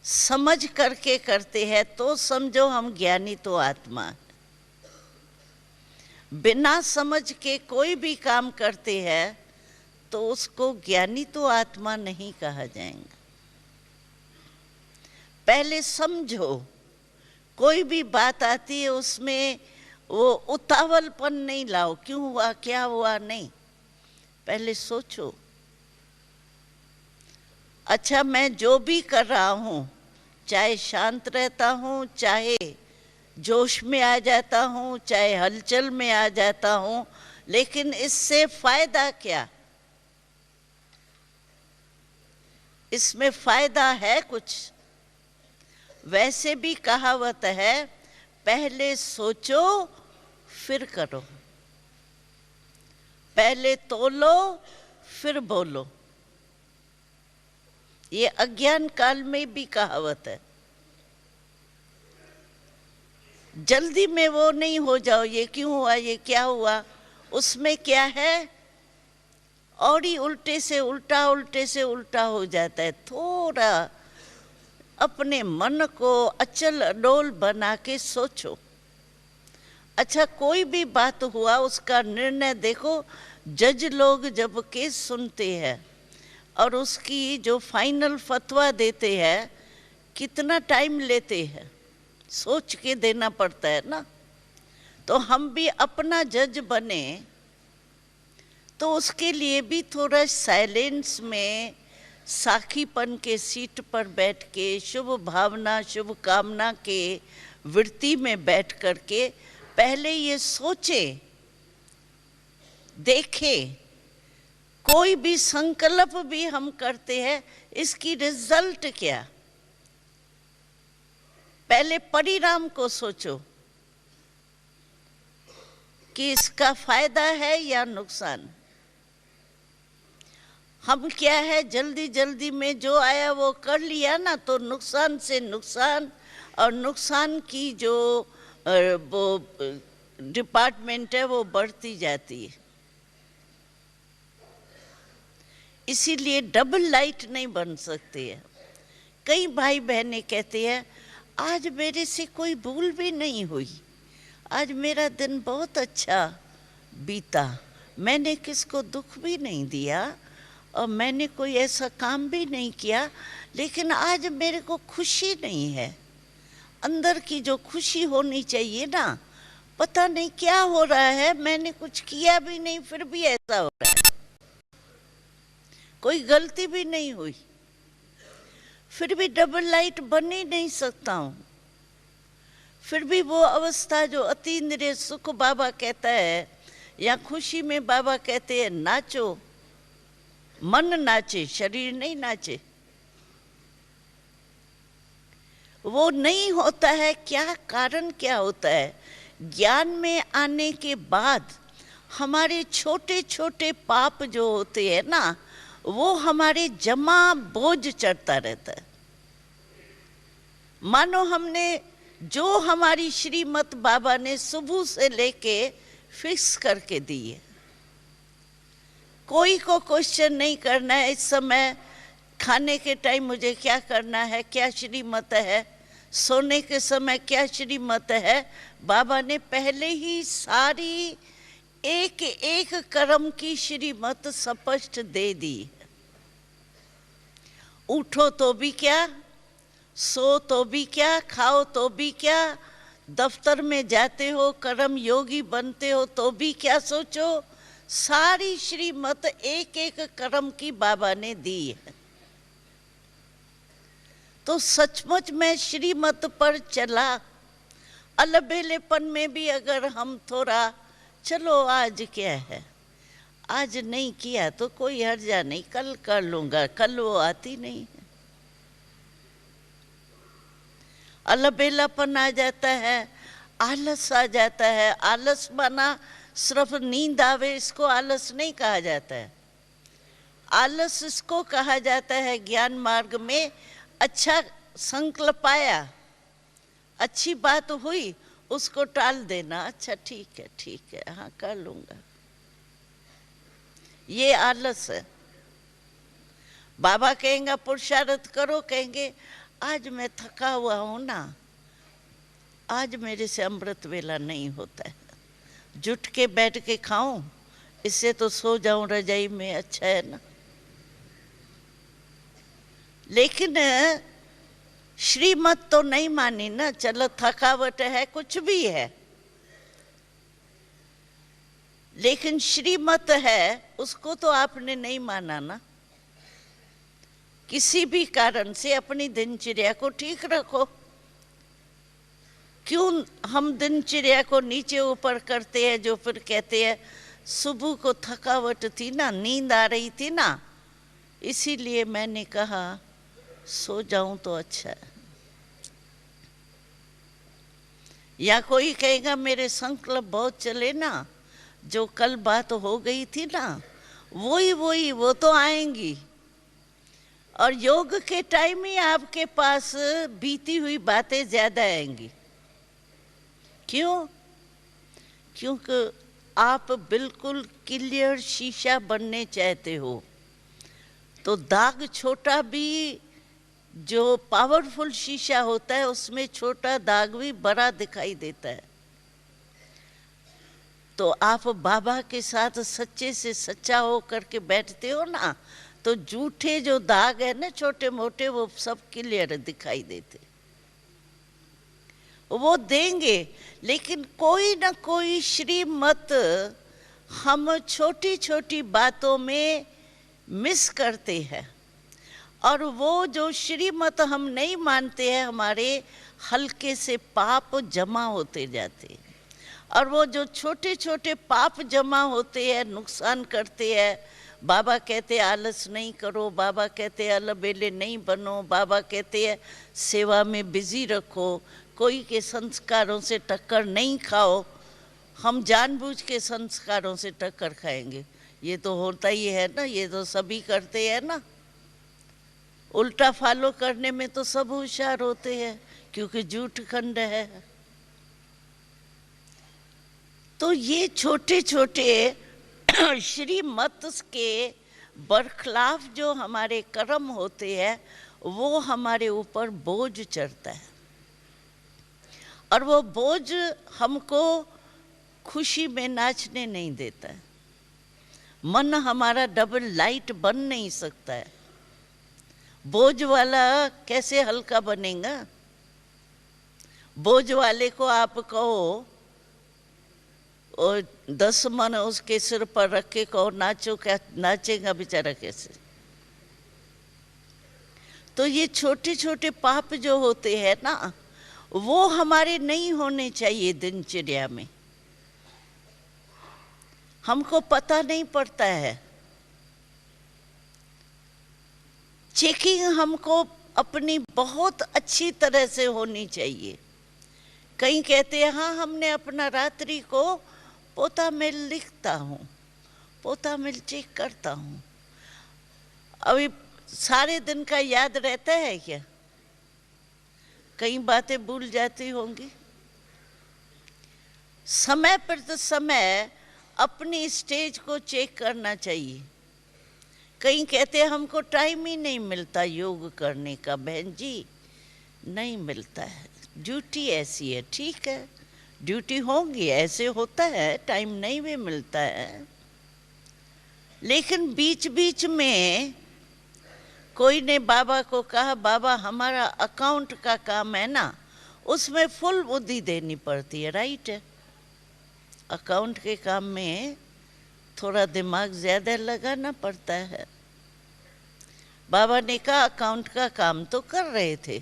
समझ करके करते हैं तो समझो हम ज्ञानी तो आत्मा है। बिना समझ के कोई भी काम करते हैं तो उसको ज्ञानी तो आत्मा नहीं कहा जाएगा। पहले समझो, कोई भी बात आती है उसमें वो उतावलपन नहीं लाओ, क्यों हुआ क्या हुआ, नहीं, पहले सोचो। अच्छा मैं जो भी कर रहा हूँ, चाहे शांत रहता हूँ, चाहे जोश में आ जाता हूँ, चाहे हलचल में आ जाता हूँ, लेकिन इससे फायदा क्या? इसमें फायदा है कुछ? वैसे भी कहावत है, पहले सोचो फिर करो, पहले तोलो फिर बोलो। ये अज्ञान काल में भी कहावत है। जल्दी में वो नहीं हो जाओ, ये क्यों हुआ, ये क्या हुआ, उसमें क्या है, और ही उल्टे से उल्टा, उल्टे से उल्टा हो जाता है। थोड़ा अपने मन को अचल अडोल बना के सोचो। अच्छा, कोई भी बात हुआ उसका निर्णय देखो, जज लोग जब केस सुनते हैं और उसकी जो फाइनल फतवा देते हैं, कितना टाइम लेते हैं, सोच के देना पड़ता है ना। तो हम भी अपना जज बने तो उसके लिए भी थोड़ा साइलेंस में, साखीपन के सीट पर बैठ के, शुभ भावना शुभ कामना के वृत्ति में बैठ करके पहले ये सोचे, देखे, कोई भी संकल्प भी हम करते हैं इसकी रिजल्ट क्या, पहले परिणाम को सोचो कि इसका फायदा है या नुकसान। हम क्या है, जल्दी जल्दी में जो आया वो कर लिया ना, तो नुकसान से नुकसान, और नुकसान की जो वो डिपार्टमेंट है वो बढ़ती जाती है। इसीलिए डबल लाइट नहीं बन सकती है। कई भाई बहनें कहते हैं आज मेरे से कोई भूल भी नहीं हुई, आज मेरा दिन बहुत अच्छा बीता, मैंने किसको दुख भी नहीं दिया और मैंने कोई ऐसा काम भी नहीं किया, लेकिन आज मेरे को खुशी नहीं है। अंदर की जो खुशी होनी चाहिए ना, पता नहीं क्या हो रहा है, मैंने कुछ किया भी नहीं फिर भी ऐसा हो रहा है, कोई गलती भी नहीं हुई, फिर भी डबल लाइट बन ही नहीं सकता हूँ। फिर भी वो अवस्था जो अतीन्द्रिय सुख बाबा कहता है, या खुशी में बाबा कहते हैं नाचो, मन नाचे शरीर नहीं नाचे, वो नहीं होता है। क्या कारण क्या होता है? ज्ञान में आने के बाद हमारे छोटे छोटे पाप जो होते हैं ना, वो हमारे जमा बोझ चढ़ता रहता है। मानो हमने जो हमारी श्रीमत बाबा ने सुबह से लेके फिक्स करके दी है, कोई को क्वेश्चन नहीं करना है इस समय खाने के टाइम मुझे क्या करना है, क्या श्रीमत है, सोने के समय क्या श्रीमत है। बाबा ने पहले ही सारी एक एक कर्म की श्रीमत स्पष्ट दे दी। उठो तो भी क्या, सो तो भी क्या, खाओ तो भी क्या, दफ्तर में जाते हो, कर्म योगी बनते हो तो भी क्या सोचो, सारी श्रीमत एक एक कर्म की बाबा ने दी है। तो सचमुच में श्रीमत पर चला। अलबेलेपन में भी अगर हम थोड़ा चलो आज क्या है, आज नहीं किया तो कोई हर्जा नहीं, कल कर लूंगा, कल वो आती नहीं है। अलबेलापन आ जाता है, आलस आ जाता है। आलस माना सिर्फ नींद आवे, इसको आलस नहीं कहा जाता है। आलस इसको कहा जाता है ज्ञान मार्ग में, अच्छा संकल्प आया, अच्छी बात हुई, उसको टाल देना, अच्छा ठीक है हाँ कर लूंगा, ये आलस है। बाबा कहेंगे पुरुषार्थ करो, कहेंगे आज मैं थका हुआ हूं ना, आज मेरे से अमृत वेला नहीं होता है, जुट के बैठ के खाऊं, इससे तो सो जाऊं रजाई में, अच्छा है ना। लेकिन श्रीमत तो नहीं मानी ना, चलो थकावट है, कुछ भी है, लेकिन श्रीमत है उसको तो आपने नहीं माना ना। किसी भी कारण से अपनी दिनचर्या को ठीक रखो। क्यों हम दिनचर्या को नीचे ऊपर करते हैं, जो फिर कहते हैं सुबह को थकावट थी ना, नींद आ रही थी ना, इसीलिए मैंने कहा सो जाऊं तो अच्छा है। या कोई कहेगा मेरे संकल्प बहुत चले ना, जो कल बात हो गई थी ना वही वो तो आएंगी, और योग के टाइम ही आपके पास बीती हुई बातें ज्यादा आएंगी। क्यों? क्योंकि आप बिल्कुल क्लियर शीशा बनने चाहते हो, तो दाग छोटा भी, जो पावरफुल शीशा होता है उसमें छोटा दाग भी बड़ा दिखाई देता है। तो आप बाबा के साथ सच्चे से सच्चा हो करके बैठते हो ना, तो झूठे जो दाग है ना छोटे मोटे, वो सब क्लियर दिखाई देते। वो देंगे, लेकिन कोई ना कोई श्रीमत हम छोटी छोटी बातों में मिस करते हैं, और वो जो श्रीमत हम नहीं मानते हैं, हमारे हल्के से पाप जमा होते जाते हैं। और वो जो छोटे छोटे पाप जमा होते हैं, नुकसान करते हैं। बाबा कहते हैं आलस नहीं करो, बाबा कहते हैं अलबेले नहीं बनो, बाबा कहते हैं सेवा में बिजी रखो, कोई के संस्कारों से टक्कर नहीं खाओ। हम जानबूझ के संस्कारों से टक्कर खाएंगे, ये तो होता ही है ना, ये तो सभी करते हैं ना। उल्टा फॉलो करने में तो सब होशियार होते हैं, क्योंकि झूठ खंड है। तो ये छोटे छोटे श्रीमत के बरखिलाफ जो हमारे कर्म होते हैं, वो हमारे ऊपर बोझ चढ़ता है, और वो बोझ हमको खुशी में नाचने नहीं देता है। मन हमारा डबल लाइट बन नहीं सकता है। बोझ वाला कैसे हल्का बनेगा? बोझ वाले को आप कहो और 10 मन उसके सिर पर रख के कहो नाचो, क्या नाचेगा बेचारा कैसे? तो ये छोटे छोटे पाप जो होते हैं ना, वो हमारे नहीं होने चाहिए दिनचर्या में। हमको पता नहीं पड़ता है। चेकिंग हमको अपनी बहुत अच्छी तरह से होनी चाहिए। कई कहते हैं हाँ हमने अपना रात्रि को पोता मेल लिखता हूँ, पोता मेल चेक करता हूँ। अभी सारे दिन का याद रहता है क्या? कई बातें भूल जाती होंगी। समय पर तो समय अपनी स्टेज को चेक करना चाहिए। कई कहते हैं हमको टाइम ही नहीं मिलता योग करने का। बहन जी, नहीं मिलता है, ड्यूटी ऐसी है। ठीक है, ड्यूटी होंगी, ऐसे होता है, टाइम नहीं भी मिलता है। लेकिन बीच बीच में कोई ने बाबा को कहा, बाबा हमारा अकाउंट का काम है ना, उसमें फुल बुद्धि देनी पड़ती है। राइट है, अकाउंट के काम में थोड़ा दिमाग ज़्यादा लगाना पड़ता है। बाबा ने कहा अकाउंट का काम तो कर रहे थे,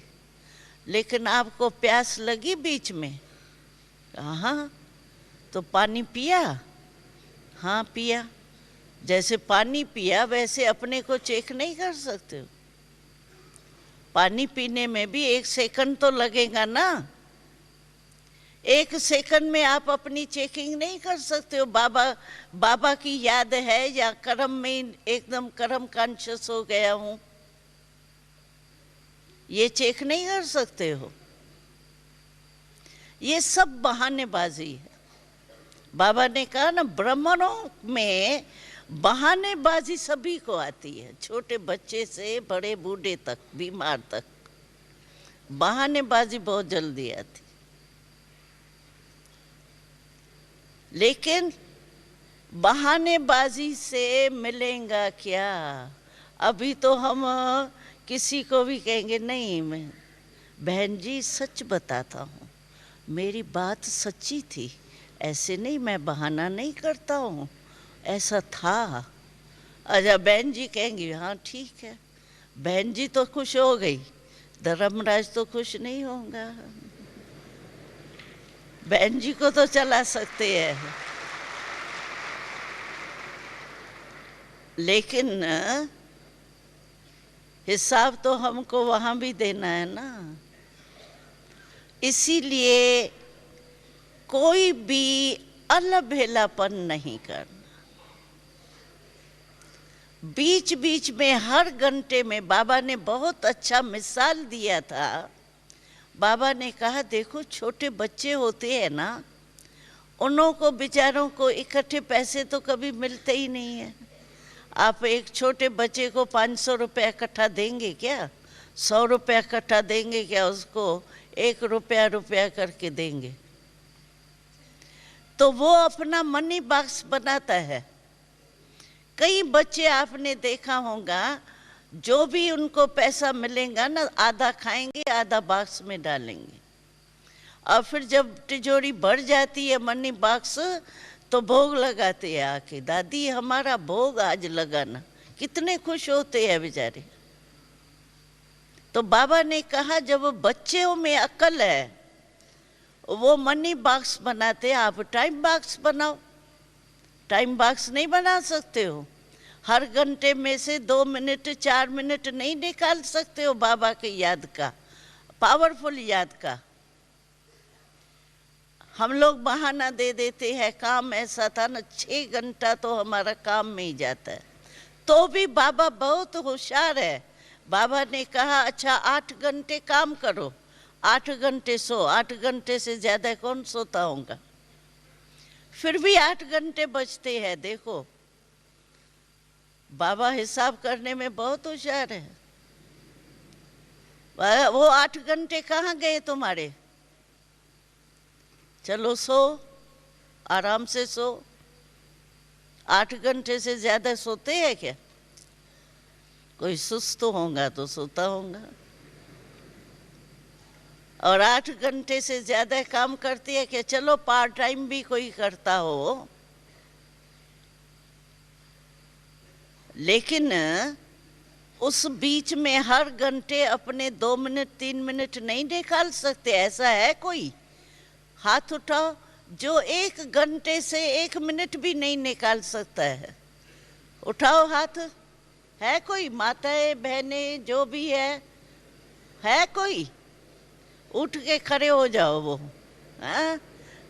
लेकिन आपको प्यास लगी बीच में? हाँ। तो पानी पिया? हाँ पिया। जैसे पानी पिया वैसे अपने को चेक नहीं कर सकते हो। पानी पीने में भी 1 सेकंड तो लगेगा ना। 1 सेकंड में आप अपनी चेकिंग नहीं कर सकते हो। बाबा की याद है या कर्म में एकदम कर्म कॉन्शियस हो गया हूँ, ये चेक नहीं कर सकते हो। ये सब बहानेबाजी है। बाबा ने कहा ना, ब्राह्मणों में बहानेबाजी सभी को आती है, छोटे बच्चे से बड़े बूढ़े तक, बीमार तक बहानेबाजी बहुत जल्दी आती। लेकिन बहानेबाजी से मिलेगा क्या? अभी तो हम किसी को भी कहेंगे नहीं, मैं बहन जी सच बताता हूँ, मेरी बात सच्ची थी, ऐसे नहीं, मैं बहाना नहीं करता हूँ, ऐसा था। अच्छा बहन जी कहेंगी हाँ ठीक है। बहन जी तो खुश हो गई, धर्मराज तो खुश नहीं होगा। बहन जी को तो चला सकते हैं, लेकिन हिसाब तो हमको वहाँ भी देना है ना। इसीलिए कोई भी अलबेलापन नहीं करना। बीच बीच में हर घंटे में बाबा ने बहुत अच्छा मिसाल दिया था। बाबा ने कहा देखो छोटे बच्चे होते हैं ना, उन्हों को बेचारों को इकट्ठे पैसे तो कभी मिलते ही नहीं है। आप एक छोटे बच्चे को 500 रुपया इकट्ठा देंगे क्या? 100 रुपया इकट्ठा देंगे क्या? उसको 1 रुपया करके देंगे। तो वो अपना मनी बॉक्स बनाता है। कई बच्चे आपने देखा होगा, जो भी उनको पैसा मिलेगा ना, आधा खाएंगे आधा बॉक्स में डालेंगे, और फिर जब तिजोरी भर जाती है मनी बॉक्स, तो भोग लगाते हैं आके, दादी हमारा भोग आज लगाना। कितने खुश होते हैं बेचारे। तो बाबा ने कहा जब बच्चों में अक्ल है, वो मनी बॉक्स बनाते, आप टाइम बॉक्स बनाओ। टाइम बॉक्स नहीं बना सकते हो, हर घंटे में से 2 मिनट 4 मिनट नहीं निकाल सकते हो बाबा के याद का, पावरफुल याद का। हम लोग बहाना दे देते हैं, काम ऐसा था ना, 6 घंटा तो हमारा काम में ही जाता है। तो भी बाबा बहुत होशियार है। बाबा ने कहा अच्छा 8 घंटे काम करो, 8 घंटे सो। 8 घंटे से ज्यादा कौन सोता होगा? फिर भी 8 घंटे बचते हैं। देखो बाबा हिसाब करने में बहुत होशियार है। वो 8 घंटे कहाँ गए तुम्हारे? चलो सो, आराम से सो। 8 घंटे से ज्यादा सोते हैं क्या? कोई सुस्त होगा तो सोता होगा। और 8 घंटे से ज्यादा काम करते हैं क्या? चलो पार्ट टाइम भी कोई करता हो, लेकिन उस बीच में हर घंटे अपने 2 मिनट 3 मिनट नहीं निकाल सकते। ऐसा है कोई? हाथ उठाओ जो 1 घंटे से 1 मिनट भी नहीं निकाल सकता है। उठाओ हाथ। है कोई? माताएं बहनें जो भी है कोई? उठ के खड़े हो जाओ। वो हाँ?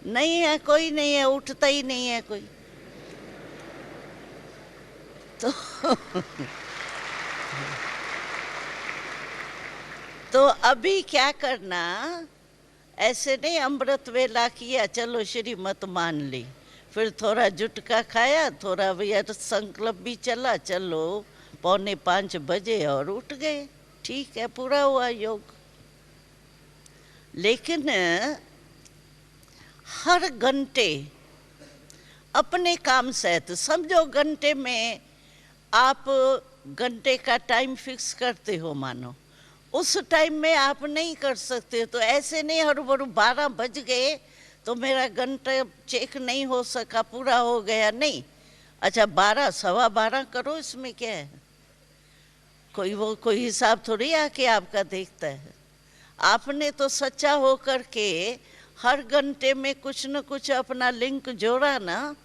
नहीं है, कोई नहीं है, उठता ही नहीं है कोई। तो अभी क्या करना, ऐसे नहीं अमृत वेला किया, चलो श्रीमत मान ली, फिर थोड़ा जुटका खाया, थोड़ा व्यर्थ संकल्प भी चला, चलो 4:45 बजे और उठ गए, ठीक है, पूरा हुआ योग। लेकिन हर घंटे अपने काम सहित, समझो घंटे में आप घंटे का टाइम फिक्स करते हो, मानो उस टाइम में आप नहीं कर सकते, तो ऐसे नहीं हर बरू 12 बज गए तो मेरा घंटा चेक नहीं हो सका, पूरा हो गया, नहीं। अच्छा 12 सवा 12 करो, इसमें क्या है? कोई हिसाब थोड़ी आके आपका देखता है। आपने तो सच्चा हो करके हर घंटे में कुछ न कुछ अपना लिंक जोड़ा ना,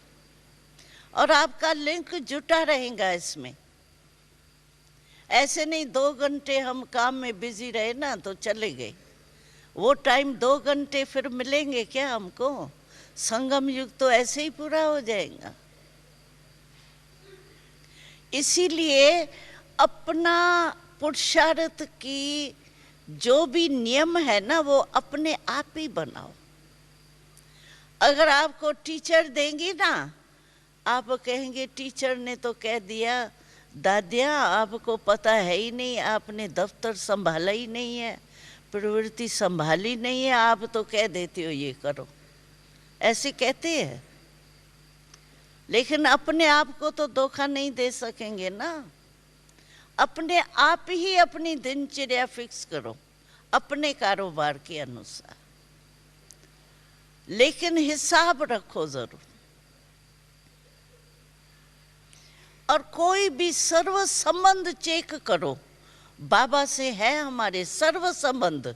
और आपका लिंक जुटा रहेगा इसमें। ऐसे नहीं 2 घंटे हम काम में बिजी रहे ना तो चले गए, वो टाइम 2 घंटे फिर मिलेंगे क्या हमको? संगम युग तो ऐसे ही पूरा हो जाएगा। इसीलिए अपना पुरुषार्थ की जो भी नियम है ना, वो अपने आप ही बनाओ। अगर आपको टीचर देंगी ना, आप कहेंगे टीचर ने तो कह दिया, दादिया आपको पता है ही नहीं, आपने दफ्तर संभाला ही नहीं है, प्रवृत्ति संभाली नहीं है, आप तो कह देते हो ये करो, ऐसे कहते हैं। लेकिन अपने आप को तो धोखा नहीं दे सकेंगे ना। अपने आप ही अपनी दिनचर्या फिक्स करो अपने कारोबार के अनुसार, लेकिन हिसाब रखो जरूर। और कोई भी सर्व संबंध चेक करो, बाबा से है हमारे सर्व संबंध।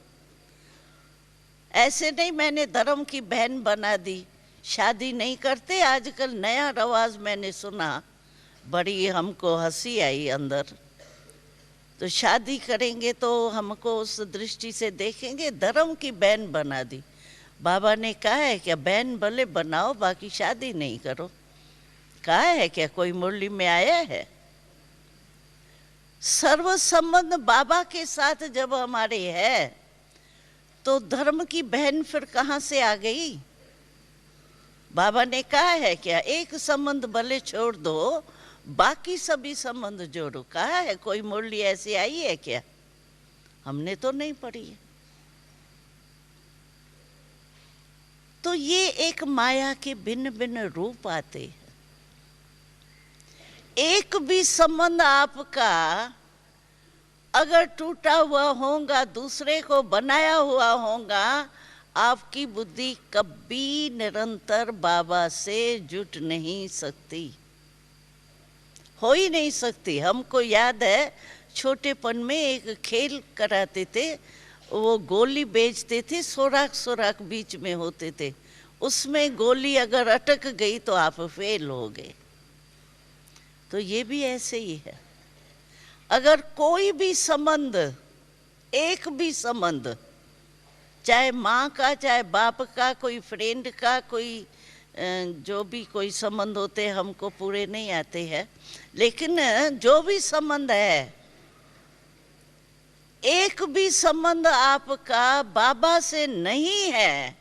ऐसे नहीं मैंने धर्म की बहन बना दी, शादी नहीं करते आजकल, नया रवाज मैंने सुना, बड़ी हमको हंसी आई अंदर। तो शादी करेंगे तो हमको उस दृष्टि से देखेंगे, धर्म की बहन बना दी। बाबा ने कहा है क्या बहन भले बनाओ, बाकी शादी नहीं करो? कहा है क्या? कोई मुरली में आया है? सर्व संबंध बाबा के साथ जब हमारे है, तो धर्म की बहन फिर कहाँ से आ गई? बाबा ने कहा है क्या एक संबंध भले छोड़ दो, बाकी सभी संबंध जोड़ो? कहा है? कोई मुरली ऐसी आई है क्या? हमने तो नहीं पढ़ी है। तो ये एक माया के भिन्न भिन्न रूप आते हैं। एक भी संबंध आपका अगर टूटा हुआ होगा, दूसरे को बनाया हुआ होगा, आपकी बुद्धि कभी निरंतर बाबा से जुट नहीं सकती, हो ही नहीं सकती। हमको याद है छोटेपन में एक खेल कराते थे, वो गोली बेचते थे, सुराख सुराख बीच में होते थे, उसमें गोली अगर अटक गई तो आप फेल हो गए। तो ये भी ऐसे ही है। अगर कोई भी संबंध, एक भी संबंध, चाहे माँ का, चाहे बाप का, कोई फ्रेंड का, कोई जो भी कोई संबंध होते हैं, हमको पूरे नहीं आते हैं, लेकिन जो भी संबंध है, एक भी संबंध आपका बाबा से नहीं है,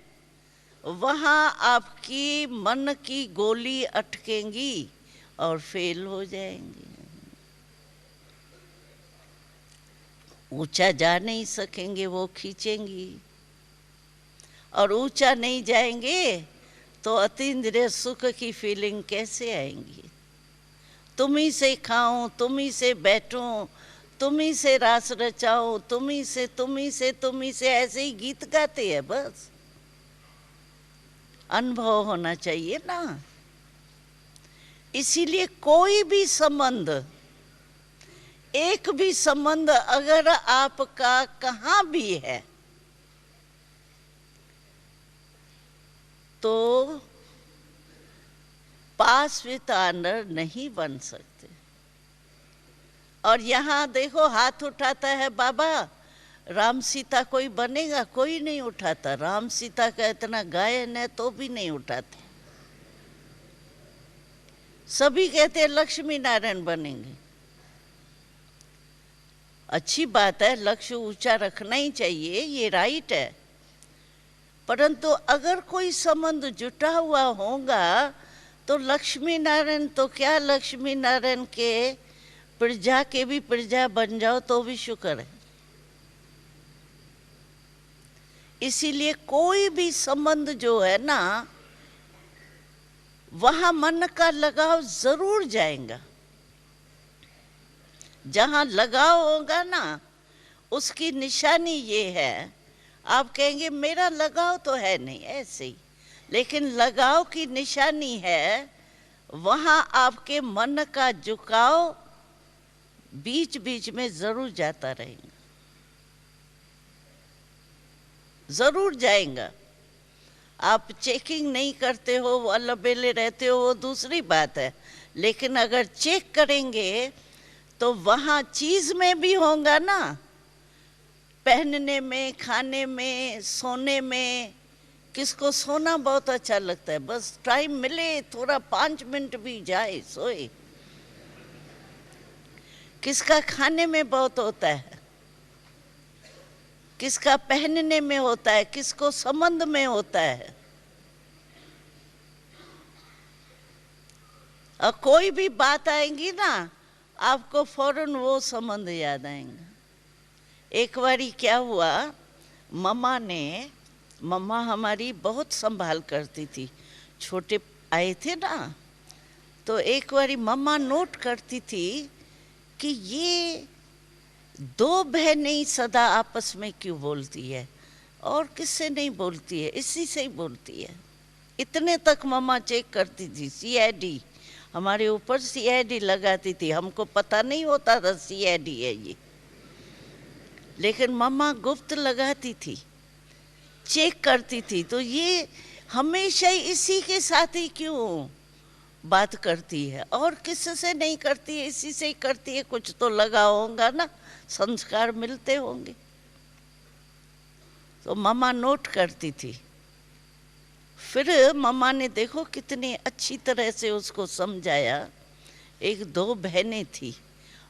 वहाँ आपकी मन की गोली अटकेंगी और फेल हो जाएंगी, ऊंचा जा नहीं सकेंगे, वो खींचेंगी। और ऊंचा नहीं जाएंगे तो अतीन्द्रिय सुख की फीलिंग कैसे आएंगी? तुम ही से खाऊं, तुम ही से बैठूं, तुम ही से रास रचाऊं, तुम ही से, तुम ही से, तुम ही से, ऐसे ही गीत गाते हैं बस। अनुभव होना चाहिए ना। इसीलिए कोई भी संबंध, एक भी संबंध अगर आपका कहाँ भी है, तो पास विद ऑनर नहीं बन सकते। और यहाँ देखो, हाथ उठाता है बाबा, राम सीता कोई बनेगा? कोई नहीं उठाता। राम सीता का इतना गायन है तो भी नहीं उठाते। सभी कहते हैं लक्ष्मी नारायण बनेंगे। अच्छी बात है, लक्ष्य ऊंचा रखना ही चाहिए, ये राइट है। परंतु अगर कोई संबंध जुटा हुआ होगा तो लक्ष्मी नारायण तो क्या, लक्ष्मी नारायण के प्रजा के भी प्रजा बन जाओ तो भी शुक्र है। इसीलिए कोई भी संबंध जो है ना, वहां मन का लगाव जरूर जाएगा। जहां लगाव होगा ना, उसकी निशानी ये है, आप कहेंगे मेरा लगाव तो है नहीं, ऐसे ही, लेकिन लगाव की निशानी है वहां आपके मन का झुकाव बीच बीच में जरूर जाता रहेगा, जरूर जाएगा। आप चेकिंग नहीं करते हो, वो अलबेले रहते हो, वो दूसरी बात है, लेकिन अगर चेक करेंगे तो वहाँ चीज में भी होगा ना, पहनने में, खाने में, सोने में। किसको सोना बहुत अच्छा लगता है, बस टाइम मिले थोड़ा 5 मिनट भी जाए सोए। किसका खाने में बहुत होता है, किसका पहनने में होता है, किसको संबंध में होता है। और कोई भी बात आएगी ना, आपको फौरन वो संबंध याद आएंगे। एक बारी क्या हुआ, मम्मा हमारी बहुत संभाल करती थी, छोटे आए थे ना, तो एक बारी मम्मा नोट करती थी कि ये 2 बहनें सदा आपस में क्यों बोलती है और किससे नहीं बोलती है, इसी से ही बोलती है। इतने तक मम्मा चेक करती थी, CID हमारे ऊपर CID लगाती थी, हमको पता नहीं होता था CID है ये, लेकिन मम्मा गुप्त लगाती थी, चेक करती थी। तो ये हमेशा इसी के साथ ही क्यों बात करती है और किससे नहीं करती है, इसी से ही करती है, कुछ तो लगा होगा ना, संस्कार मिलते होंगे। तो मम्मा नोट करती थी। फिर मम्मा ने देखो कितनी अच्छी तरह से उसको समझाया। 1-2 बहनें थी,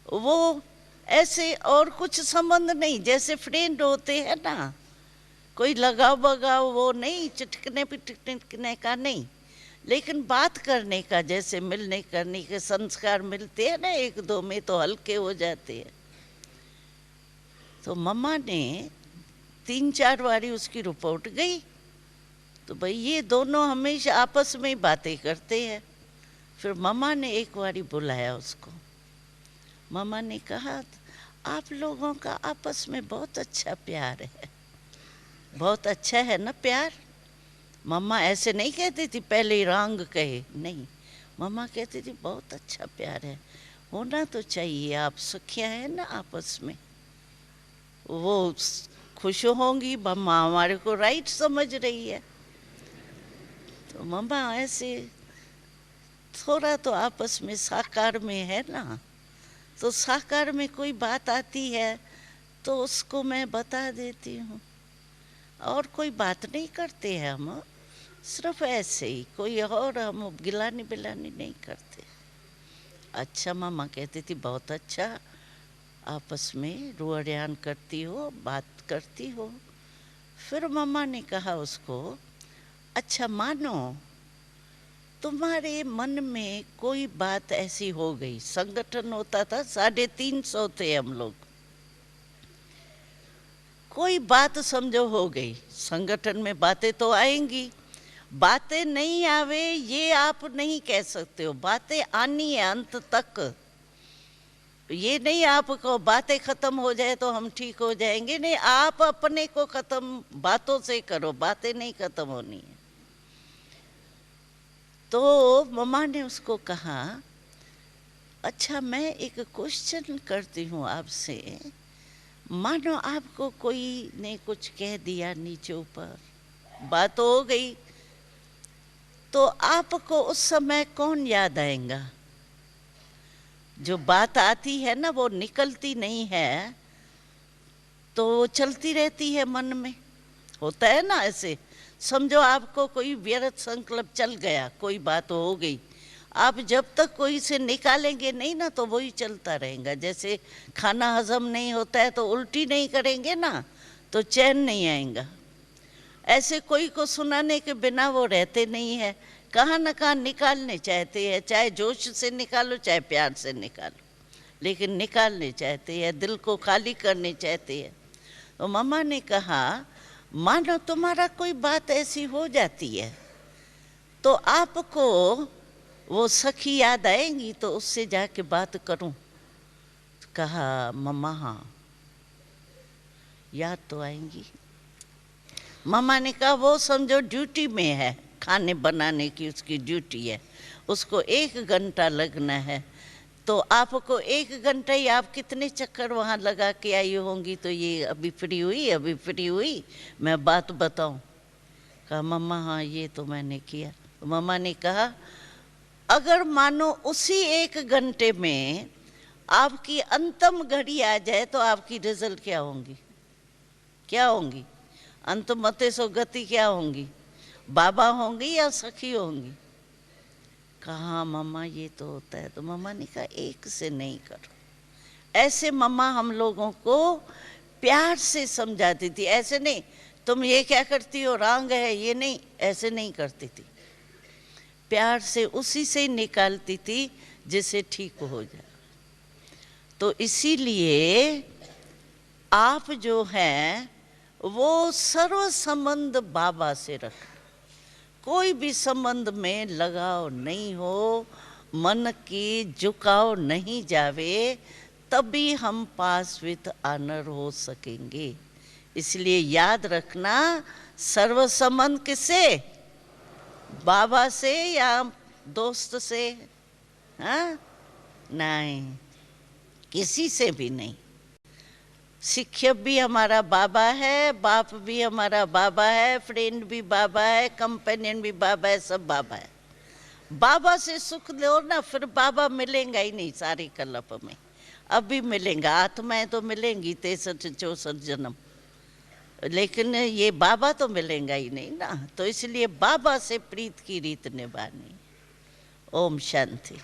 वो ऐसे और कुछ संबंध नहीं, जैसे फ्रेंड होते हैं ना, कोई लगाव बगाव वो नहीं, चिटकने पिटकने का नहीं, लेकिन बात करने का, जैसे मिलने करने के संस्कार मिलते हैं ना 1-2 में, तो हल्के हो जाते हैं। तो मम्मा ने 3-4 बारी उसकी रिपोर्ट गई तो भाई ये दोनों हमेशा आपस में ही बातें करते हैं। फिर मम्मा ने एक बारी बुलाया उसको। मम्मा ने कहा आप लोगों का आपस में बहुत अच्छा प्यार है, बहुत अच्छा है ना प्यार। मम्मा ऐसे नहीं कहती थी पहले रंग कहे, नहीं, मम्मा कहती थी बहुत अच्छा प्यार है, होना तो चाहिए, आप सखियां हैं ना आपस में। वो खुश होंगी, मम्मा हमारे को राइट समझ रही है। तो मम्मा ऐसे थोड़ा तो आपस में साकार में है ना, तो साकार में कोई बात आती है तो उसको मैं बता देती हूँ, और कोई बात नहीं करते हैं हम, सिर्फ ऐसे ही, कोई और हम गिलानी बिलानी नहीं करते। अच्छा मम्मा कहती थी बहुत अच्छा, आपस में रुआड़ियान करती हो, बात करती हो। फिर मम्मा ने कहा उसको, अच्छा मानो तुम्हारे मन में कोई बात ऐसी हो गई, संगठन होता था, 350 थे हम लोग, कोई बात समझो हो गई, संगठन में बातें तो आएंगी, बातें नहीं आवे ये आप नहीं कह सकते हो, बातें आनी है अंत तक। ये नहीं आपको बातें खत्म हो जाए तो हम ठीक हो जाएंगे, नहीं, आप अपने को खत्म बातों से करो, बातें नहीं खत्म होनी है। तो मम्मा ने उसको कहा, अच्छा मैं एक क्वेश्चन करती हूँ आपसे, मानो आपको कोई ने कुछ कह दिया नीचे ऊपर, बात हो गई, तो आपको उस समय कौन याद आएगा? जो बात आती है ना वो निकलती नहीं है, तो वो चलती रहती है मन में, होता है ना ऐसे। समझो आपको कोई व्यर्थ संकल्प चल गया, कोई बात हो गई, आप जब तक कोई से निकालेंगे नहीं ना तो वही चलता रहेगा। जैसे खाना हजम नहीं होता है तो उल्टी नहीं करेंगे ना तो चैन नहीं आएगा, ऐसे कोई को सुनाने के बिना वो रहते नहीं है, कहाँ न कहाँ निकालने चाहते हैं, चाहे जोश से निकालो चाहे प्यार से निकालो, लेकिन निकालने चाहते हैं, दिल को खाली करने चाहते हैं। तो मम्मा ने कहा, मानो तुम्हारा कोई बात ऐसी हो जाती है तो आपको वो सखी याद आएंगी, तो उससे जाके बात करूं। कहा मम्मा हाँ याद तो आएंगी। मम्मा ने कहा वो समझो ड्यूटी में है, खाने बनाने की उसकी ड्यूटी है, उसको 1 घंटा लगना है, तो आपको 1 घंटा ही आप कितने चक्कर वहाँ लगा के आई होंगी, तो ये अभी फ्री हुई, अभी फ्री हुई, मैं बात बताऊं। कहा मम्मा हाँ ये तो मैंने किया। तो मम्मा ने कहा अगर मानो उसी 1 घंटे में आपकी अंतिम घड़ी आ जाए तो आपकी रिजल्ट क्या होंगी, क्या होंगी? अंतमते सो गति क्या होंगी, बाबा होंगी या सखी होंगी? कहा मम्मा ये तो होता है। तो मम्मा ने कहा 1 से नहीं करो। ऐसे मम्मा हम लोगों को प्यार से समझाती थी, ऐसे नहीं तुम ये क्या करती हो रंग है, ये नहीं, ऐसे नहीं करती थी, प्यार से उसी से निकालती थी जिसे ठीक हो जाए। तो इसीलिए आप जो हैं वो सर्व संबंध बाबा से रखें, कोई भी संबंध में लगाव नहीं हो, मन की झुकाव नहीं जावे, तभी हम पास विद ऑनर हो सकेंगे। इसलिए याद रखना, सर्व संबंध किससे? बाबा से या दोस्त से? हाँ नहीं, किसी से भी नहीं। शिक्षक भी हमारा बाबा है, बाप भी हमारा बाबा है, फ्रेंड भी बाबा है, कंपेनियन भी बाबा है, सब बाबा है। बाबा से सुख लो ना, फिर बाबा मिलेगा ही नहीं सारी कल्प में। अभी मिलेगा, आत्माएं तो मिलेंगी 63-64 जन्म, लेकिन ये बाबा तो मिलेगा ही नहीं ना। तो इसलिए बाबा से प्रीत की रीत निभानी। ओम शांति।